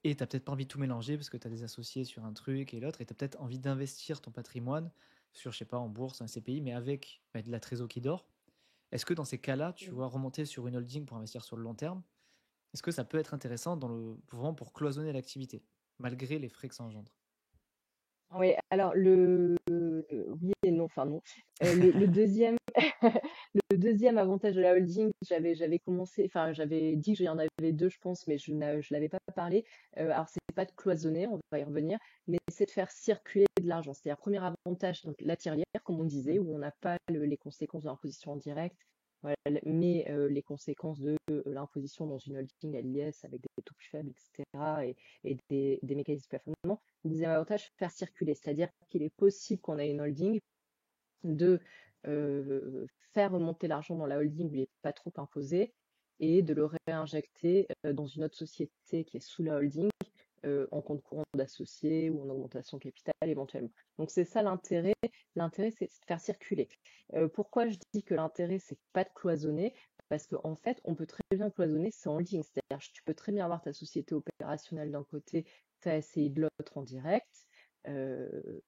et tu n'as peut-être pas envie de tout mélanger parce que tu as des associés sur un truc et l'autre, et tu as peut-être envie d'investir ton patrimoine sur, je sais pas, en bourse, un CPI, mais avec de la trésor qui dort. Est-ce que dans ces cas-là, tu mm. vois, remonter sur une holding pour investir sur le long terme, est-ce que ça peut être intéressant vraiment pour cloisonner l'activité, malgré les frais que ça engendre? Oui, alors oui et non, enfin non. Le deuxième, le deuxième avantage de la holding, j'avais commencé, enfin j'avais dit que j'en avais deux, je pense, mais je l'avais pas parlé. Alors c'est pas de cloisonner, on va y revenir, mais c'est de faire circuler de l'argent. C'est-à-dire premier avantage, donc la tirelire, comme on disait, Mm. où on n'a pas les conséquences de l'imposition en direct, voilà, mais les conséquences de l'imposition dans une holding à l'IS avec des taux plus faibles, etc., et des mécanismes de plafonnement. Deuxième avantage, faire circuler, c'est-à-dire qu'il est possible qu'on ait une holding de faire remonter l'argent dans la holding où il n'est pas trop imposé et de le réinjecter dans une autre société qui est sous la holding en compte courant d'associés ou en augmentation capital éventuellement. Donc c'est ça l'intérêt. L'intérêt, c'est de faire circuler. Pourquoi je dis que l'intérêt, c'est pas de cloisonner? parce qu'en fait, on peut très bien cloisonner sans holding. C'est-à-dire que tu peux très bien avoir ta société opérationnelle d'un côté, ta SCI de l'autre en direct, euh,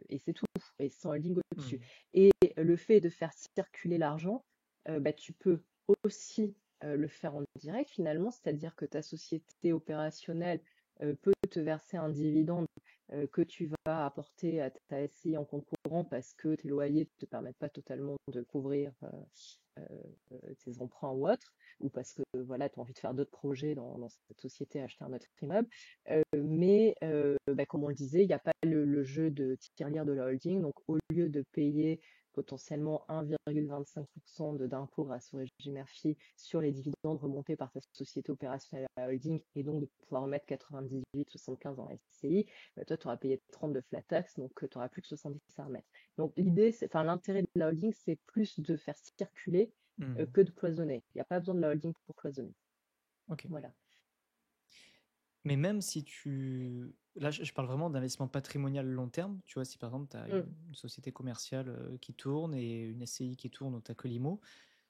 et c'est tout, et sans holding au-dessus. Hmm. Et le fait de faire circuler l'argent, bah, tu peux aussi le faire en direct finalement, c'est-à-dire que ta société opérationnelle peut te verser un dividende que tu vas apporter à ta SCI en compte courant parce que tes loyers ne te permettent pas totalement de couvrir tes emprunts ou autres, ou parce que voilà, tu as envie de faire d'autres projets dans cette société, acheter un autre immeuble. Mais bah, comme on le disait, il n'y a pas le jeu de tirelire de la holding. Donc au lieu de payer potentiellement 1,25% d'impôt grâce au régime RFI sur les dividendes remontés par ta société opérationnelle à la holding et donc de pouvoir remettre 98,75 dans la SCI, bah, toi, tu auras payé 30 de flat tax, donc tu n'auras plus que 70 à remettre. Donc l'intérêt de la holding, c'est plus de faire circuler Hmm. que de cloisonner. Il n'y a pas besoin de la holding pour cloisonner. Ok. Voilà. Mais même si tu... Là, je parle vraiment d'investissement patrimonial long terme. Tu vois, si par exemple, tu as Mm. une société commerciale qui tourne et une SCI qui tourne, donc tu as que l'IMO.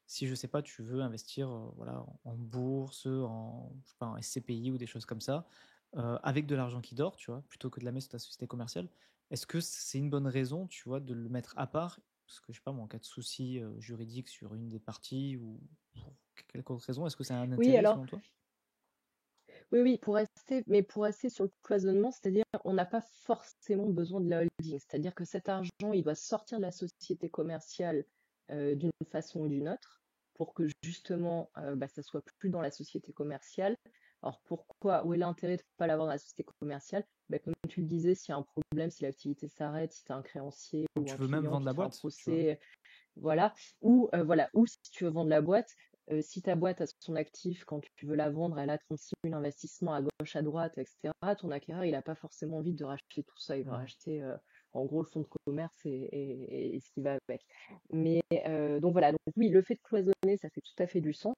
Si, je sais pas, tu veux investir voilà, en bourse, je sais pas, en SCPI ou des choses comme ça, avec de l'argent qui dort, tu vois, plutôt que de la mettre sur ta société commerciale, est-ce que c'est une bonne raison, tu vois, de le mettre à part? Parce que, je sais pas, moi, en cas de souci juridique sur une des parties ou pour quelque autre raison, est-ce que ça a un Oui, intérêt alors, selon toi? oui, pour rester sur le cloisonnement, c'est-à-dire on n'a pas forcément besoin de la holding. C'est-à-dire que cet argent, il doit sortir de la société commerciale d'une façon ou d'une autre pour que justement, bah, ça soit plus dans la société commerciale. Alors pourquoi? Où est l'intérêt de ne pas l'avoir dans la société commerciale? Bah, comme tu le disais, s'il y a un problème, si l'activité s'arrête, si tu as un créancier Ou ou tu un veux même client vendre qui la te fait un boîte, tu vois? procès, voilà. Ou si tu veux vendre la boîte, si ta boîte a son actif, quand tu veux la vendre, elle a 36 000 investissements à gauche, à droite, etc. Ton acquéreur, il n'a pas forcément envie de racheter tout ça. Il va Mhm. racheter en gros le fonds de commerce et ce qui va avec. Mais donc voilà, donc oui, le fait de cloisonner, ça fait tout à fait du sens.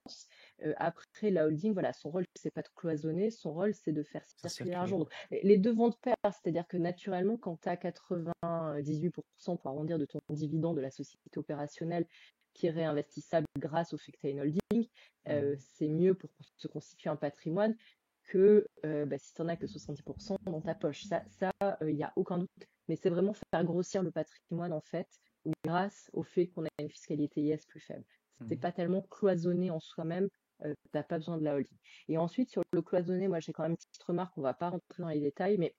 Après, la holding, voilà, son rôle, c'est pas de cloisonner, son rôle, c'est de faire Faire circuler circuler, l'argent. ouais. Donc, les deux vont de pair, c'est-à-dire que naturellement, quand tu as 98% pour arrondir de ton dividende de la société opérationnelle qui est réinvestissable grâce au fait que tu as une holding, Mhm. c'est mieux pour se constituer un patrimoine que bah, si tu n'en as que 70% dans ta poche. Ça, il n'y a aucun doute. Mais c'est vraiment faire grossir le patrimoine, en fait, grâce au fait qu'on a une fiscalité IS plus faible. C'est Mhm. pas tellement cloisonné en soi-même, tu n'as pas besoin de la holding. Et ensuite, sur le cloisonné, moi j'ai quand même une petite remarque, on ne va pas rentrer dans les détails, mais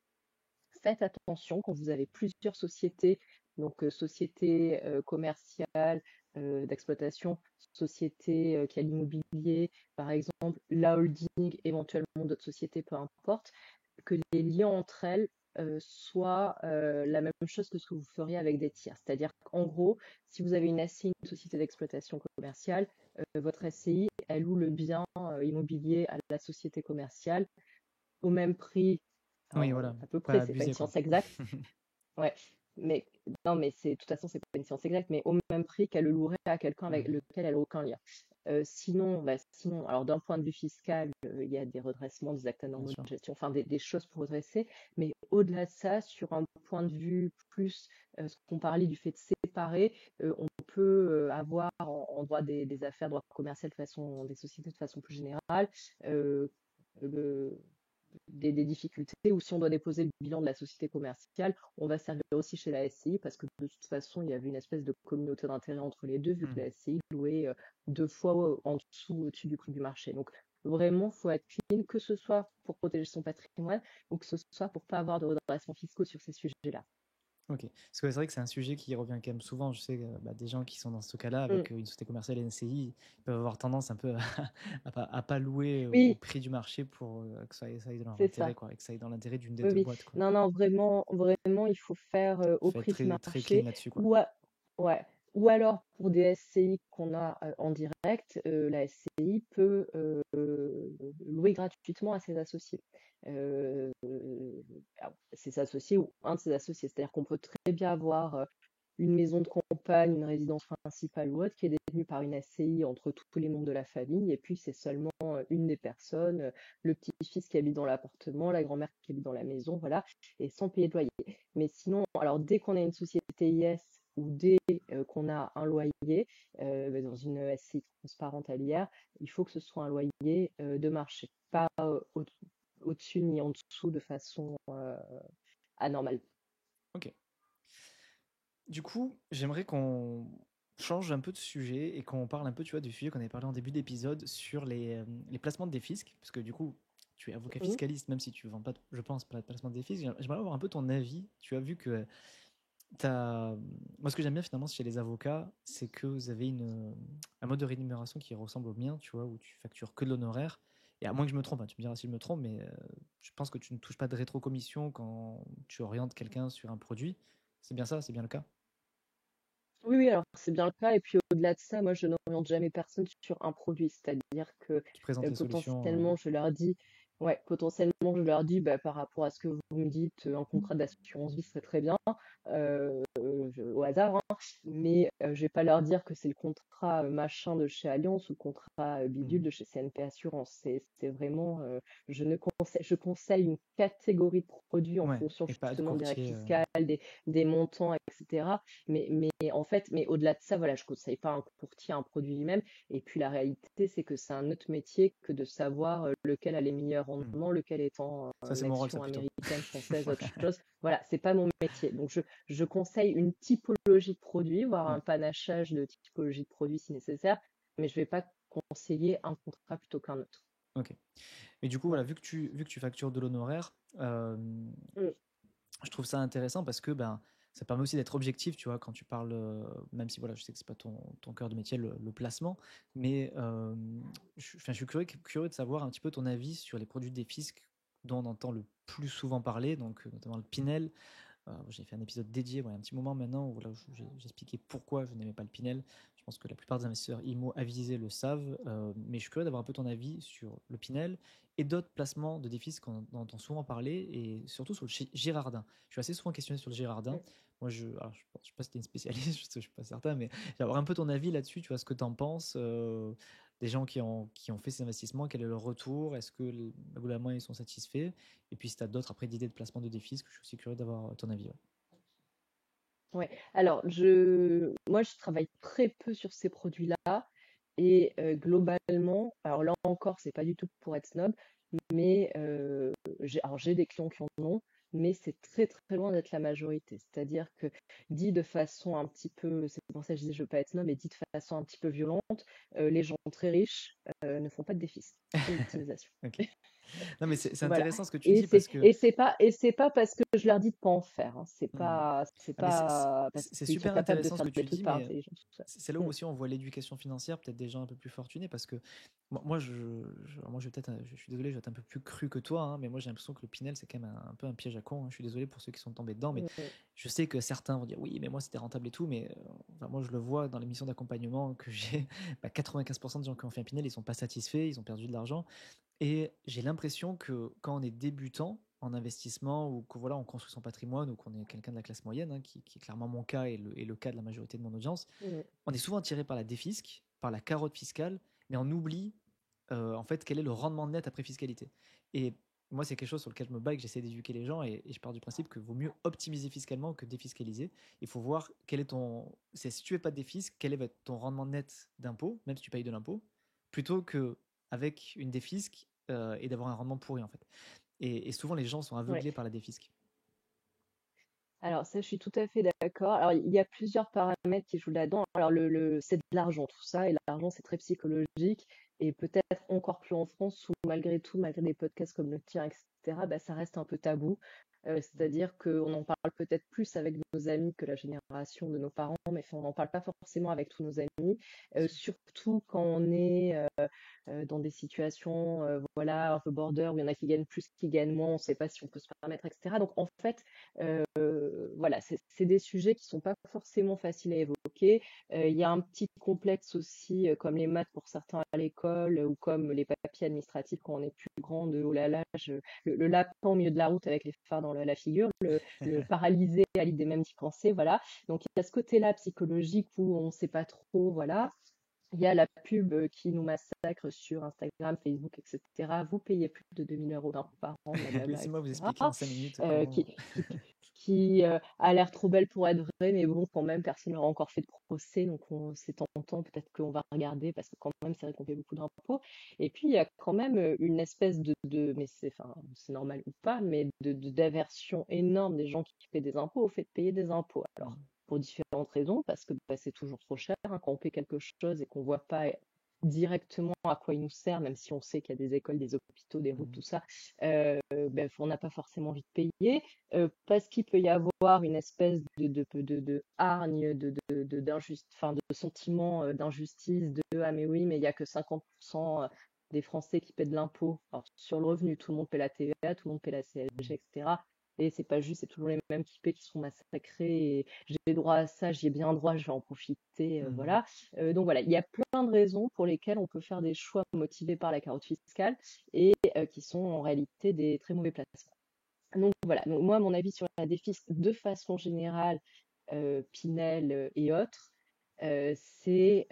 faites attention quand vous avez plusieurs sociétés, donc société commerciale, d'exploitation, société qui a l'immobilier, par exemple, la holding, éventuellement d'autres sociétés, peu importe, que les liens entre elles soient la même chose que ce que vous feriez avec des tiers. C'est-à-dire qu'en gros, si vous avez une SCI, une société d'exploitation commerciale, votre SCI, elle loue le bien immobilier à la société commerciale au même prix, Oui, alors, voilà, à peu pas près, c'est pas une abusé, quoi. science exacte, ouais, mais non, mais de toute façon, c'est pas une science exacte, mais au même prix qu'elle le louerait à quelqu'un avec Mhm. lequel elle n'a aucun lien. Sinon, alors d'un point de vue fiscal, il y a des redressements, des actes Bien anormaux sûr. de gestion, enfin des choses pour redresser, mais au-delà de ça, sur un point de vue plus, ce qu'on parlait du fait de séparer, on peut avoir en droit des affaires, droit commercial de façon, des sociétés de façon plus générale, euh, le- des difficultés ou si on doit déposer le bilan de la société commerciale, on va servir aussi chez la SCI parce que de toute façon, il y avait une espèce de communauté d'intérêt entre les deux vu que Mhm. la SCI louait deux fois en dessous, au-dessus du prix du marché. Donc vraiment, il faut être clean, que ce soit pour protéger son patrimoine ou que ce soit pour pas avoir de redressements fiscaux sur ces sujets-là. Ok. Parce que c'est vrai que c'est un sujet qui revient quand même souvent. Je sais que bah, des gens qui sont dans ce cas-là Mm. avec une société commerciale et une SCI, ils peuvent avoir tendance un peu à pas louer au Oui, prix du marché pour que ça aille dans leur c'est intérêt, ça. quoi, et que ça aille dans l'intérêt d'une des Oui, deux oui. boîtes, quoi. Non, non, vraiment, vraiment, il faut faire au Faut être prix du très, très clean marché là-dessus, quoi. ou, ouais. Ou alors pour des SCI qu'on a en direct, la SCI peut louer gratuitement à ses associés. Euh, alors, ses associés ou un de ses associés. C'est-à-dire qu'on peut très bien avoir une maison de campagne, une résidence principale ou autre qui est détenue par une SCI entre tous les membres de la famille, et puis c'est seulement une des personnes, le petit-fils qui habite dans l'appartement, la grand-mère qui habite dans la maison, voilà, et sans payer de loyer. Mais sinon, alors dès qu'on a une société IS ou dès qu'on a un loyer dans une SCI transparente à l'IR, il faut que ce soit un loyer de marché, pas au-dessus ni en dessous de façon anormale. Ok. Du coup, j'aimerais qu'on change un peu de sujet et qu'on parle un peu, tu vois, du sujet qu'on avait parlé en début d'épisode sur les placements de défisques, parce que du coup, tu es avocat Mhm. fiscaliste, même si tu ne vends pas, je pense, pas de placement de défisques. J'aimerais avoir un peu ton avis. Tu as vu que t'as... Moi, ce que j'aime bien finalement chez les avocats, c'est que vous avez un mode de rémunération qui ressemble au mien, tu vois, où tu factures que de l'honoraire. Et à moins que je me trompe, hein, tu me diras si je me trompe, mais je pense que tu ne touches pas de rétrocommission quand tu orientes quelqu'un sur un produit. C'est bien ça, c'est bien le cas? Oui, oui, alors c'est bien le cas. Et puis au-delà de ça, moi, je n'oriente jamais personne sur un produit. C'est-à-dire que Tu présentes les solutions. potentiellement, je leur dis, ouais, potentiellement, je leur dis, bah, par rapport à ce que vous me dites, un contrat d'assurance vie serait très bien, au hasard, hein, mais je vais pas leur dire que c'est le contrat machin de chez Allianz ou le contrat bidule Mhm. de chez CNP Assurance. C'est vraiment, je conseille une catégorie de produits en Ouais, fonction et pas de justement des règles courtier. fiscales, des montants, etc. Mais en fait, mais au-delà de ça, voilà, je ne conseille pas un courtier un produit lui-même. Et puis la réalité, c'est que c'est un autre métier que de savoir lequel a les meilleurs Mhm. rendements, lequel est en Ça, c'est mon rôle, ça action plutôt. américaine, française, autre Voilà. chose. Voilà, c'est pas mon métier. Donc je conseille une typologie de produits, voire Ouais, un panachage de typologie de produits si nécessaire, mais je ne vais pas conseiller un contrat plutôt qu'un autre. ok. Et du coup, voilà, Voilà. vu que tu factures de l'honoraire, Mm. je trouve ça intéressant parce que ben, ça permet aussi d'être objectif, tu vois, quand tu parles, même si voilà, je sais que c'est pas ton cœur de métier, le placement, mais enfin, je suis curieux de savoir un petit peu ton avis sur les produits des fiscs dont on entend le plus souvent parler, donc notamment le Pinel. J'ai fait un épisode dédié, ouais, un petit moment maintenant, où voilà, j'expliquais pourquoi je n'aimais pas le Pinel. Je pense que la plupart des investisseurs IMO avisés le savent, mais je suis curieux d'avoir un peu ton avis sur le Pinel et d'autres placements de défis qu'on entend souvent parler, et surtout sur le Girardin. Je suis assez souvent questionné sur le Girardin. Mm. Moi, alors, je ne sais pas si tu es une spécialiste, je ne suis pas certain, mais j'aimerais un peu ton avis là-dessus, tu vois, ce que tu en penses, des gens qui ont fait ces investissements, quel est leur retour, est-ce que globalement ils sont satisfaits, et puis si tu as d'autres après d'idées de placement de défis, que je suis aussi curieux d'avoir ton avis. Ouais. Ouais. Alors, moi, je travaille très peu sur ces produits-là. Et globalement, alors là encore, c'est pas du tout pour être snob, mais alors j'ai des clients qui en ont, mais c'est très très loin d'être la majorité. C'est-à-dire que dit de façon un petit peu, c'est pour ça que je disais je veux pas être snob, mais dit de façon un petit peu violente, les gens très riches ne font pas de défis, font de l'optimisation. Ok. Non, mais c'est Voilà. intéressant ce que tu Et dis parce que c'est pas parce que je leur dis de pas en faire, hein. hmm. C'est Ah, mais pas parce c'est qu'ils sont super capables de intéressant ce faire que des tu trucs dis, par mais intelligence, tout ça. c'est là où Mm. aussi on voit l'éducation financière, peut-être des gens un peu plus fortunés, parce que moi, moi je vais peut-être, je suis désolé, je vais être un peu plus cru que toi, hein, mais moi j'ai l'impression que le Pinel c'est quand même un peu un piège à con, hein. Je suis désolé pour ceux qui sont tombés dedans, mais Mm. je sais que certains vont dire oui, mais moi c'était rentable et tout, mais enfin, moi je le vois dans les missions d'accompagnement que j'ai, 95% des gens qui ont fait un Pinel, ils sont pas satisfaits, ils ont perdu de l'argent. Et j'ai l'impression que quand on est débutant en investissement, ou que voilà, on construit son patrimoine, ou qu'on est quelqu'un de la classe moyenne, hein, qui est clairement mon cas et le cas de la majorité de mon audience, Mm. on est souvent attiré par la défisque, par la carotte fiscale, mais on oublie en fait quel est le rendement net après fiscalité. Et moi, c'est quelque chose sur lequel je me bats et que j'essaie d'éduquer les gens, et je pars du principe que vaut mieux optimiser fiscalement que défiscaliser. Il faut voir quel est si tu fais pas de défisque, quel est ton rendement net d'impôt, même si tu payes de l'impôt, plutôt que avec une défisque et d'avoir un rendement pourri en fait. Et souvent les gens sont Ouais. aveuglés par la défisque. Alors ça, je suis tout à fait d'accord. Alors il y a plusieurs paramètres qui jouent là-dedans. Alors c'est de l'argent tout ça, et l'argent c'est très psychologique, et peut-être encore plus en France où malgré tout, malgré des podcasts comme le tien, etc., bah, ça reste un peu tabou. C'est-à-dire qu'on en parle peut-être plus avec nos amis que la génération de nos parents, mais enfin, on n'en parle pas forcément avec tous nos amis, surtout quand on est dans des situations voilà, un peu border, où il y en a qui gagnent plus, qui gagnent moins, on ne sait pas si on peut se permettre, etc. Donc en fait, voilà, c'est des sujets qui sont pas forcément faciles à évoquer. Il y a un petit complexe aussi, comme les maths pour certains à l'école, ou comme les papiers administratifs quand on est plus grand, de oh là là, le lapin au milieu de la route avec les phares dans la figure, le paralysé à l'idée même d'y penser, voilà. Donc il y a ce côté-là psychologique où on ne sait pas trop, voilà. Il y a la pub qui nous massacre sur Instagram, Facebook, etc. Vous payez plus de 2 000 € d'impôts par an, blablabla, Laissez-moi vous etc. expliquer en 5 minutes Euh, comment. qui, qui, qui a l'air trop belle pour être vraie, mais bon, quand même, personne n'aura encore fait de procès, donc c'est tentant, peut-être qu'on va regarder, parce que quand même, c'est vrai qu'on fait beaucoup d'impôts. Et puis, il y a quand même une espèce mais enfin, c'est normal ou pas, mais d'aversion énorme des gens qui paient des impôts au fait de payer des impôts. Alors, Mm. pour différentes raisons, parce que bah, c'est toujours trop cher, hein, quand on paie quelque chose et qu'on voit pas directement à quoi il nous sert, même si on sait qu'il y a des écoles, des hôpitaux, des routes, Mm. tout ça, ben, on n'a pas forcément envie de payer, parce qu'il peut y avoir une espèce de hargne, enfin, de sentiment d'injustice, ah mais oui, mais il n'y a que 50% des Français qui paient de l'impôt. Alors, sur le revenu, tout le monde paie la TVA, tout le monde paie la CSG, etc. Et c'est pas juste, c'est toujours les mêmes qui paient qui sont massacrés. Et j'ai droit à ça, j'y ai bien droit, je vais en profiter, Mm. voilà. Donc voilà, il y a plein de raisons pour lesquelles on peut faire des choix motivés par la carotte fiscale et qui sont en réalité des très mauvais placements. Donc voilà, donc moi, mon avis sur la défisque de façon générale, Pinel et autres, c'est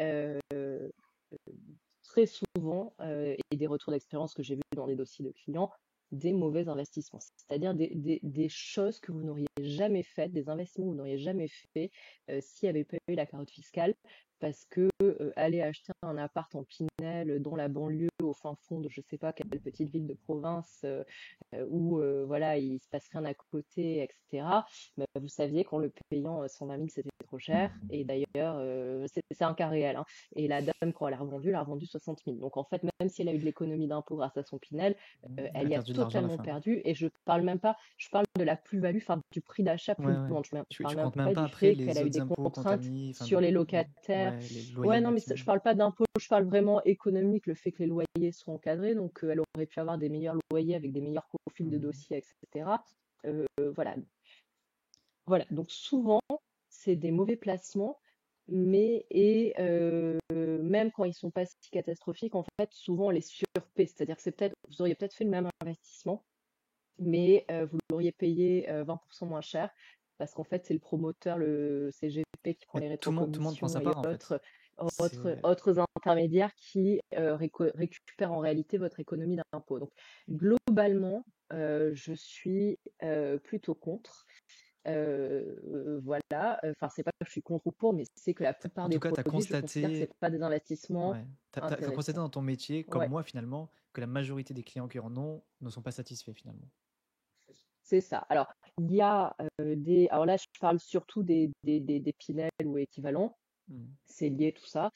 très souvent, et des retours d'expérience que j'ai vus dans des dossiers de clients, des mauvais investissements. C'est-à-dire des choses que vous n'auriez jamais faites, des investissements que vous n'auriez jamais fait s'il n'y avait pas eu la carotte fiscale. Parce que aller acheter un appart en Pinel dans la banlieue, au fin fond de je ne sais pas quelle petite ville de province, où voilà, il se passe rien à côté, etc. Bah, vous saviez qu'en le payant 120 000, c'était trop cher. Et d'ailleurs, c'est un cas réel, hein. Et la dame, quand elle a revendu 60 000. Donc en fait, même si elle a eu de l'économie d'impôt grâce à son Pinel, Elle a elle y a perdu de l'argent à la totalement fin. perdu. Et je parle même pas, je parle de la plus-value, enfin du prix d'achat plus Ouais, ouais. vente. Je Tu parle même comptes même pas pas du après fait qu'elle les a eu autres des impôts qu'on t'a contraintes mis, enfin, sur les locataires. ouais, les loyers Ouais, non, mais maximum. je parle pas d'impôts, je parle vraiment économique, le fait que les loyers sont encadrés, donc elle aurait pu avoir des meilleurs loyers avec des meilleurs profils de Mm. dossiers, etc. Voilà. Voilà. Donc souvent, c'est des mauvais placements, mais même quand ils sont pas si catastrophiques, en fait, souvent on les surpaie. C'est-à-dire que vous auriez peut-être fait le même investissement, mais vous l'auriez payé 20% moins cher, parce qu'en fait, c'est le promoteur, le CGP, qui prend Mais les tout le monde prend rétrocommissions sa et part en fait. C'est autres intermédiaires qui récupèrent en réalité votre économie d'impôt. Donc, globalement, je suis plutôt contre. Voilà, enfin, c'est pas que je suis contre ou pour, mais c'est que la plupart En des tout cas, produits, je considère que c'est pas des investissements ouais, t'as constaté intéressants. dans ton métier, comme Ouais. moi finalement, que la majorité des clients qui en ont ne sont pas satisfaits finalement. C'est ça. Alors, il y a Alors là, je parle surtout des Pinel ou équivalents. Mm. C'est lié tout ça.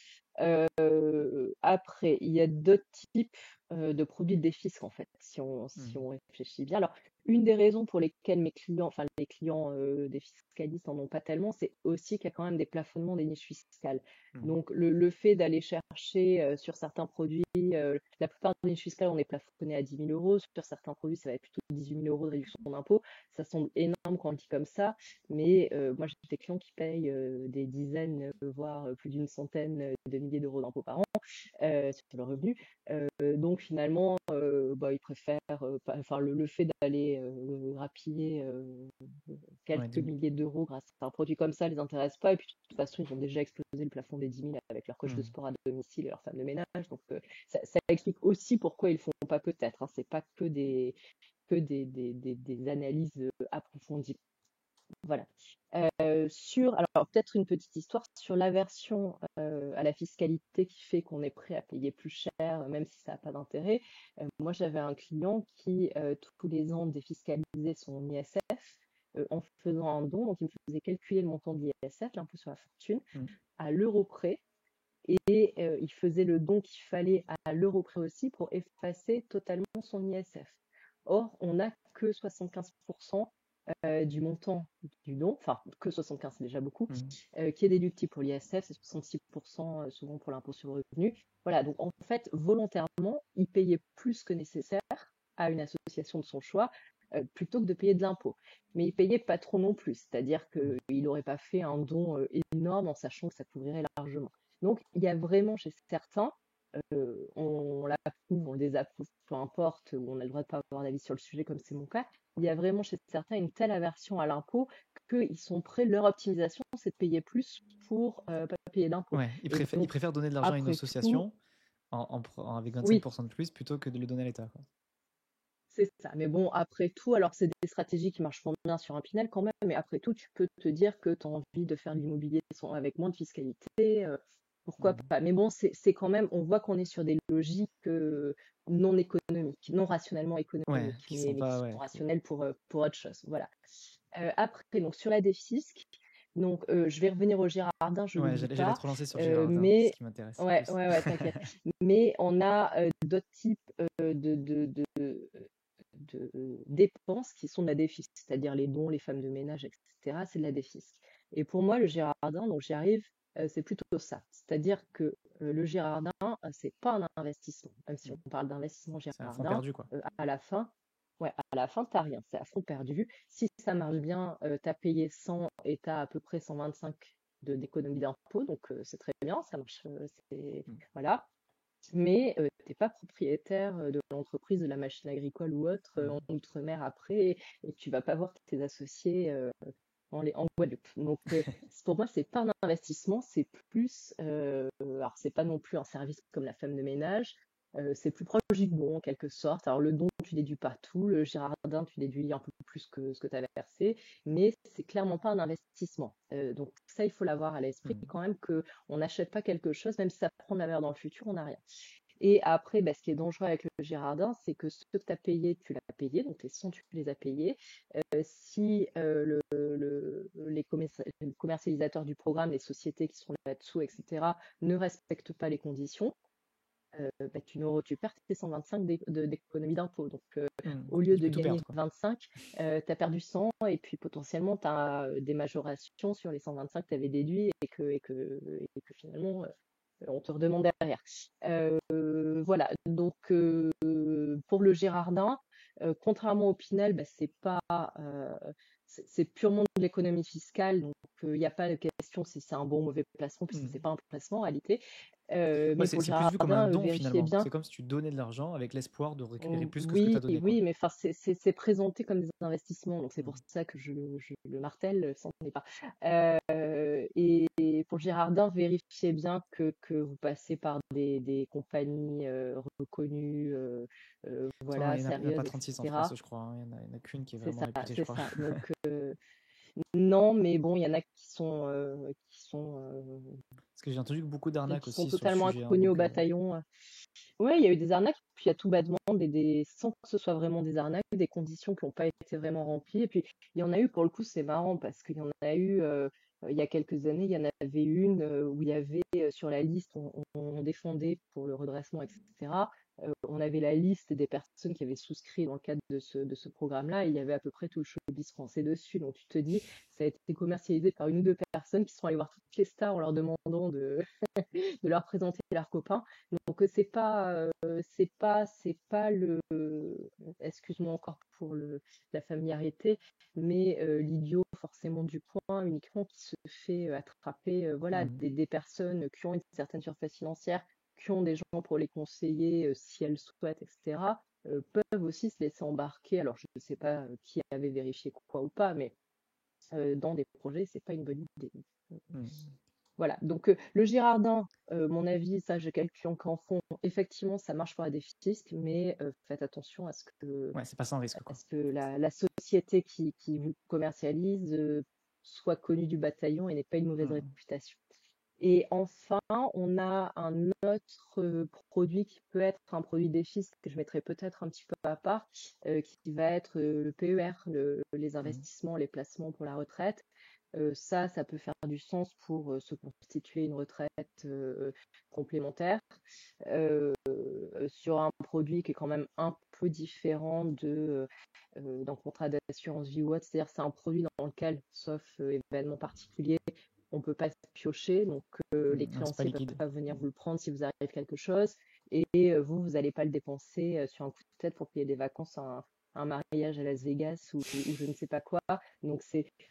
Après, il y a d'autres types de produits de défisque en fait, si Mm. on réfléchit bien. Alors, une des raisons pour lesquelles mes clients, enfin les clients des fiscalistes en ont pas tellement, c'est aussi qu'il y a quand même des plafonnements des niches fiscales. Mm. Donc, le fait d'aller chercher sur certains produits, la plupart des niches fiscales, on est plafonné à 10 000 euros. Sur certains produits, ça va être plutôt 18 000 euros de réduction d'impôt. Ça semble énorme quand on le dit comme ça. Mais moi, j'ai des clients qui payent des dizaines, voire plus d'une centaine de milliers d'euros d'impôts par an sur le revenu. Donc finalement, bah, ils préfèrent, enfin, le fait d'aller grappiller Ouais, quelques milliers d'euros grâce à un produit comme ça les intéresse pas. Et puis de toute façon, ils ont déjà explosé le plafond des 10 000 avec leur coach de Mm. sport à domicile et leur femme de ménage. Donc ça explique aussi pourquoi ils font pas peut-être, hein. C'est pas que des analyses approfondies. Voilà. Alors peut-être une petite histoire sur l'aversion à la fiscalité qui fait qu'on est prêt à payer plus cher, même si ça n'a pas d'intérêt. Moi, j'avais un client qui, tous les ans, défiscalisait son ISF en faisant un don. Donc, il me faisait calculer le montant de l'ISF, l'impôt sur la fortune, Mm. à l'euro près. Et il faisait le don qu'il fallait à l'euro près aussi pour effacer totalement son ISF. Or, on n'a que 75% du montant du don, enfin que 75, c'est déjà beaucoup, Mm. qui est déductible pour l'ISF, c'est 66% souvent pour l'impôt sur le revenu. Voilà, donc en fait, volontairement, il payait plus que nécessaire à une association de son choix, plutôt que de payer de l'impôt. Mais il payait pas trop non plus, c'est-à-dire Mm. qu'il n'aurait pas fait un don énorme en sachant que ça couvrirait largement. Donc il y a vraiment chez certains, on l'approuve, on le désapprouve, peu importe, ou on a le droit de pas avoir d'avis sur le sujet comme c'est mon cas, il y a vraiment chez certains une telle aversion à l'impôt qu'ils sont prêts, leur optimisation, c'est de payer plus pour pas payer d'impôt. Ouais, Et ils donc, préfèrent donner de l'argent à une après tout, association avec oui, 25% de plus plutôt que de le donner à l'État, quoi. C'est ça. Mais bon, après tout, alors c'est des stratégies qui marchent bien sur un Pinel quand même, mais après tout, tu peux te dire que tu as envie de faire de l'immobilier avec moins de fiscalité, pourquoi Mhm. pas. Mais bon, c'est quand même, on voit qu'on est sur des logiques non économiques, non rationnellement Ouais, économiques, qui sont mais qui pas, sont ouais. rationnelles pour autre chose. Voilà. Après, donc sur la défisc, donc je vais revenir au Girardin, je Ouais, l'oublie j'allais pas, te relancer sur Girardin, ce mais qui m'intéresse ouais, plus. ouais, ouais, t'inquiète. Mais on a d'autres types de dépenses qui sont de la défisc, c'est-à-dire les dons, les femmes de ménage, etc. C'est de la défisc. Et pour moi, le Girardin, donc j'y arrive, c'est plutôt ça. C'est-à-dire que le Girardin, c'est pas un investissement. Même si Mm. on parle d'investissement C'est un fond Girardin, perdu, quoi. à la fin, ouais, à la fin, t'as rien. C'est à fond perdu. Si ça marche bien, t'as payé 100 et t'as à peu près 125 d'économie d'impôt, donc c'est très bien, ça marche, Mm. voilà. Mais t'es pas propriétaire de l'entreprise, de la machine agricole ou autre Mm. en outre-mer après, et tu vas pas voir tes associés en Guadeloupe. Donc pour moi, c'est pas un investissement, c'est plus, alors c'est pas non plus un service comme la femme de ménage, c'est plus proche du don en quelque sorte. Alors le don, tu déduis pas tout, le Girardin, tu déduis un peu plus que ce que tu avais versé, mais c'est clairement pas un investissement. Donc ça, il faut l'avoir à l'esprit Mm. quand même que on n'achète pas quelque chose, même si ça prend de la valeur dans le futur, on n'a rien. Et après, bah, ce qui est dangereux avec le Girardin, c'est que ce que tu as payé, tu l'as payé, donc tes 100, tu les as payés. Si les commercialisateurs du programme, les sociétés qui sont là-dessous, etc., ne respectent pas les conditions, bah, tu perds tes 125 d'économie d'impôt. Donc, Mm. au lieu Tu de peux tout gagner perdre, quoi. 25, tu as perdu 100 et puis potentiellement, tu as des majorations sur les 125 que tu avais déduits et que finalement, on te redemande derrière. Voilà, donc pour le Girardin, contrairement au Pinel, bah, c'est purement de l'économie fiscale, donc il n'y a pas de question si c'est un bon ou mauvais placement, puisque Mm. c'est pas un placement en réalité. Ouais, Mais pour le c'est plus vu comme un Girardin, don vérifiez finalement. bien. C'est comme si tu donnais de l'argent avec l'espoir de récupérer plus que ce que tu Oui, as donné, quoi. oui, mais enfin, c'est présenté comme des investissements, donc c'est pour Mm. ça que je le martèle, ça n'en est pas. Et pour Girardin, vérifiez bien que vous passez par des compagnies reconnues, Attends, voilà, il y en a pas sérieuses, 36 en France, etc. je crois, hein. Il y en a qu'une qui est C'est vraiment ça, réputée, je c'est crois. ça. Donc, non, mais bon, il y en a Parce que j'ai entendu beaucoup d'arnaques qui sont aussi sur le totalement sujet, hein, inconnus au donc bataillon. Ouais, il y a eu des arnaques, puis il y a tout bêtement sans que ce soit vraiment des arnaques, des conditions qui n'ont pas été vraiment remplies. Et puis il y en a eu, pour le coup, c'est marrant parce qu'il y en a eu il y a quelques années, il y en avait une où il y avait sur la liste, on défendait pour le redressement, etc. On avait la liste des personnes qui avaient souscrit dans le cadre de ce programme-là, et il y avait à peu près tout le showbiz français dessus. Donc tu te dis, ça a été commercialisé par une ou deux personnes qui sont allées voir toutes les stars en leur demandant de leur présenter leurs copains. Donc c'est pas excuse-moi encore pour la familiarité, mais l'idiot forcément du coin uniquement qui se fait attraper, voilà, mm. des personnes qui ont une certaine surface financière, qui ont des gens pour les conseiller si elles souhaitent, etc. Peuvent aussi se laisser embarquer. Alors je ne sais pas qui avait vérifié quoi ou pas, mais dans des projets, c'est pas une bonne idée. Mm. Voilà, donc le Girardin, mon avis, ça j'ai quelques clients qui en font, effectivement ça marche pour la déficit, mais faites attention Ouais, c'est pas sans risque, à quoi. ce que la société qui vous commercialise soit connue du bataillon et n'ait pas une mauvaise Mm. réputation. Et enfin, on a un autre produit qui peut être un produit déficit que je mettrai peut-être un petit peu à part, qui va être le PER, les Mm. investissements, les placements pour la retraite. Ça peut faire du sens pour se constituer une retraite complémentaire sur un produit qui est quand même un peu différent d'un contrat d'assurance vie ou autre. C'est-à-dire c'est un produit dans lequel, sauf événement particulier, on ne peut pas se piocher. Donc les Non, c'est pas créanciers ne peuvent liquide. pas venir Mm. vous le prendre si vous arrive quelque chose. Et vous n'allez pas le dépenser sur un coup de tête pour payer des vacances, un mariage à Las Vegas ou je ne sais pas quoi. Donc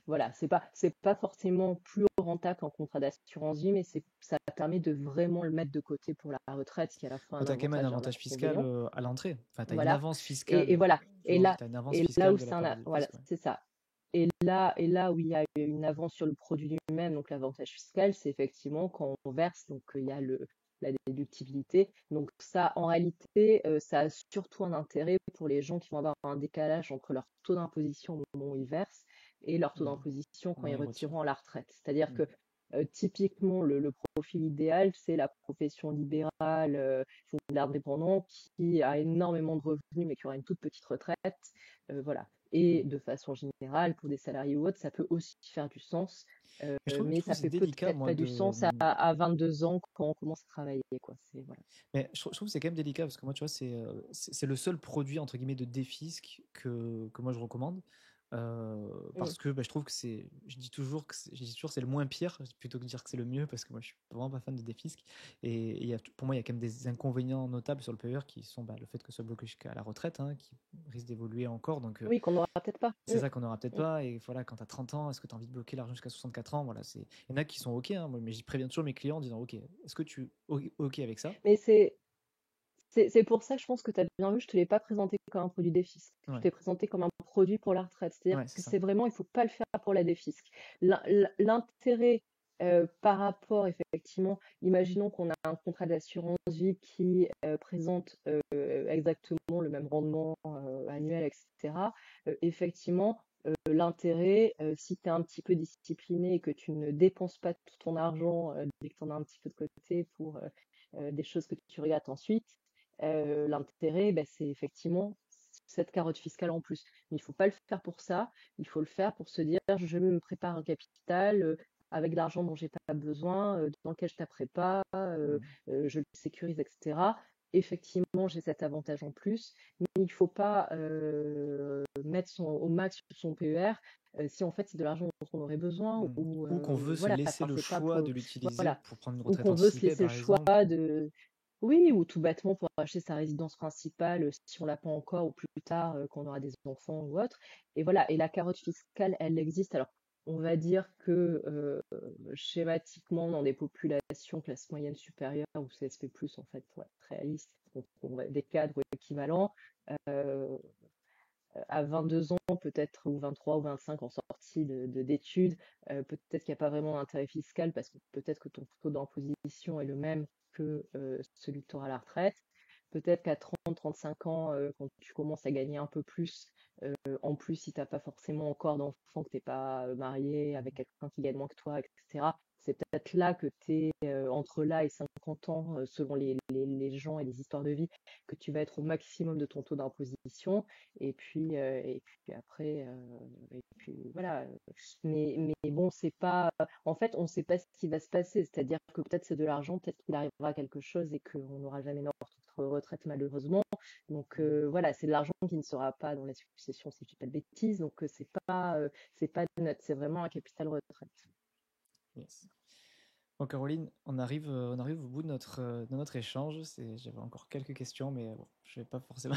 voilà, c'est pas forcément plus rentable qu'un contrat d'assurance vie, mais ça permet de vraiment le mettre de côté pour la retraite, ce qui est à la fois Bah, un t'as quand même un avantage et un avantage fiscal inconvénient. à l'entrée. Enfin, t'as une Voilà. avance Et fiscale, voilà. Et là, t'as une avance et là où fiscale de la part du voilà, fisc, ouais. c'est ça. Et là où il y a une avance sur le produit lui-même, donc l'avantage fiscal, c'est effectivement quand on verse, donc il y a la déductibilité. Donc ça, en réalité, ça a surtout un intérêt pour les gens qui vont avoir un décalage entre leur taux d'imposition au moment où ils versent et leur taux Mhm. d'imposition quand Comment ils ils retirent. retireront à la retraite. C'est-à-dire Mhm. que typiquement, le profil idéal, c'est la profession libérale ou l'indépendant qui a énormément de revenus mais qui aura une toute petite retraite. Voilà. Et Mhm. de façon générale, pour des salariés ou autres, ça peut aussi faire du sens, Mais je mais trouve ça que c'est fait délicat, peut-être moi, pas du de. sens à 22 ans quand on commence à travailler, quoi. Voilà. Mais je trouve que c'est quand même délicat parce que moi, tu vois, c'est le seul produit, entre guillemets, de défisque que moi je recommande. Mm. Parce que bah, je trouve que c'est. Je dis toujours c'est le moins pire plutôt que de dire que c'est le mieux parce que moi je suis vraiment pas fan de défisque. Et pour moi, il y a quand même des inconvénients notables sur le PER qui sont bah, le fait que ce soit bloqué jusqu'à la retraite, hein, qui risque d'évoluer encore. Donc Oui, qu'on n'aura peut-être pas. c'est Mm. ça qu'on n'aura peut-être Mm. pas. Et voilà, quand tu as 30 ans, est-ce que tu as envie de bloquer l'argent jusqu'à 64 ans? Voilà, c'est. Il y en a qui sont OK, hein, mais j'y préviens toujours mes clients en disant OK, est-ce que tu OK avec ça? Mais c'est pour ça que je pense que tu as bien vu, je te l'ai pas présenté comme un produit défisque. Je Ouais, t'ai présenté comme un produit pour la retraite. C'est-à-dire ouais, c'est que ça. c'est vraiment, il faut pas le faire pour la défisque. L'intérêt par rapport, effectivement, imaginons qu'on a un contrat d'assurance vie qui présente exactement le même rendement annuel, etc. Effectivement, l'intérêt, si tu es un petit peu discipliné et que tu ne dépenses pas tout ton argent dès que tu en as un petit peu de côté pour des choses que tu regardes ensuite, l'intérêt, ben, c'est effectivement cette carotte fiscale en plus. Mais il ne faut pas le faire pour ça. Il faut le faire pour se dire, je me prépare un capital avec de l'argent dont j'ai pas besoin, dans lequel je taperai pas, Mhm. je le sécurise, etc. Effectivement, j'ai cet avantage en plus, mais il ne faut pas mettre au max son PER si en fait c'est de l'argent dont on aurait besoin Mm. ou Ou qu'on veut se voilà, laisser enfin le c'est pas choix pour de l'utiliser voilà, pour prendre une ou retraite qu'on veut se anticipée, laisser le par choix exemple. de oui, ou tout bêtement pour acheter sa résidence principale si on l'a pas encore ou plus tard quand on aura des enfants ou autre. Et voilà, et la carotte fiscale, elle existe. Alors, on va dire que schématiquement, dans des populations classe moyenne supérieure ou CSP+, en fait, pour être réaliste, donc des cadres équivalents, euh, à 22 ans peut-être, ou 23 ou 25 en sortie d'études, peut-être qu'il n'y a pas vraiment d'intérêt fiscal parce que peut-être que ton taux d'imposition est le même que celui que tu auras à la retraite. Peut-être qu'à 30-35 ans, quand tu commences à gagner un peu plus, en plus si tu n'as pas forcément encore d'enfants, que tu n'es pas marié avec quelqu'un qui gagne moins que toi, etc., c'est peut-être là que tu es entre là et 50 ans, selon les gens et les histoires de vie, que tu vas être au maximum de ton taux d'imposition. Et puis après, et puis voilà. Mais bon, c'est pas. En fait, on ne sait pas ce qui va se passer. C'est-à-dire que peut-être c'est de l'argent, peut-être qu'il arrivera quelque chose et qu'on n'aura jamais notre retraite malheureusement. Donc voilà, c'est de l'argent qui ne sera pas dans la succession, si je dis pas de bêtises. Donc c'est pas net, c'est vraiment un capital retraite. Yes. Bon, Caroline, on arrive au bout de notre échange. J'avais encore quelques questions, mais bon, je vais pas forcément.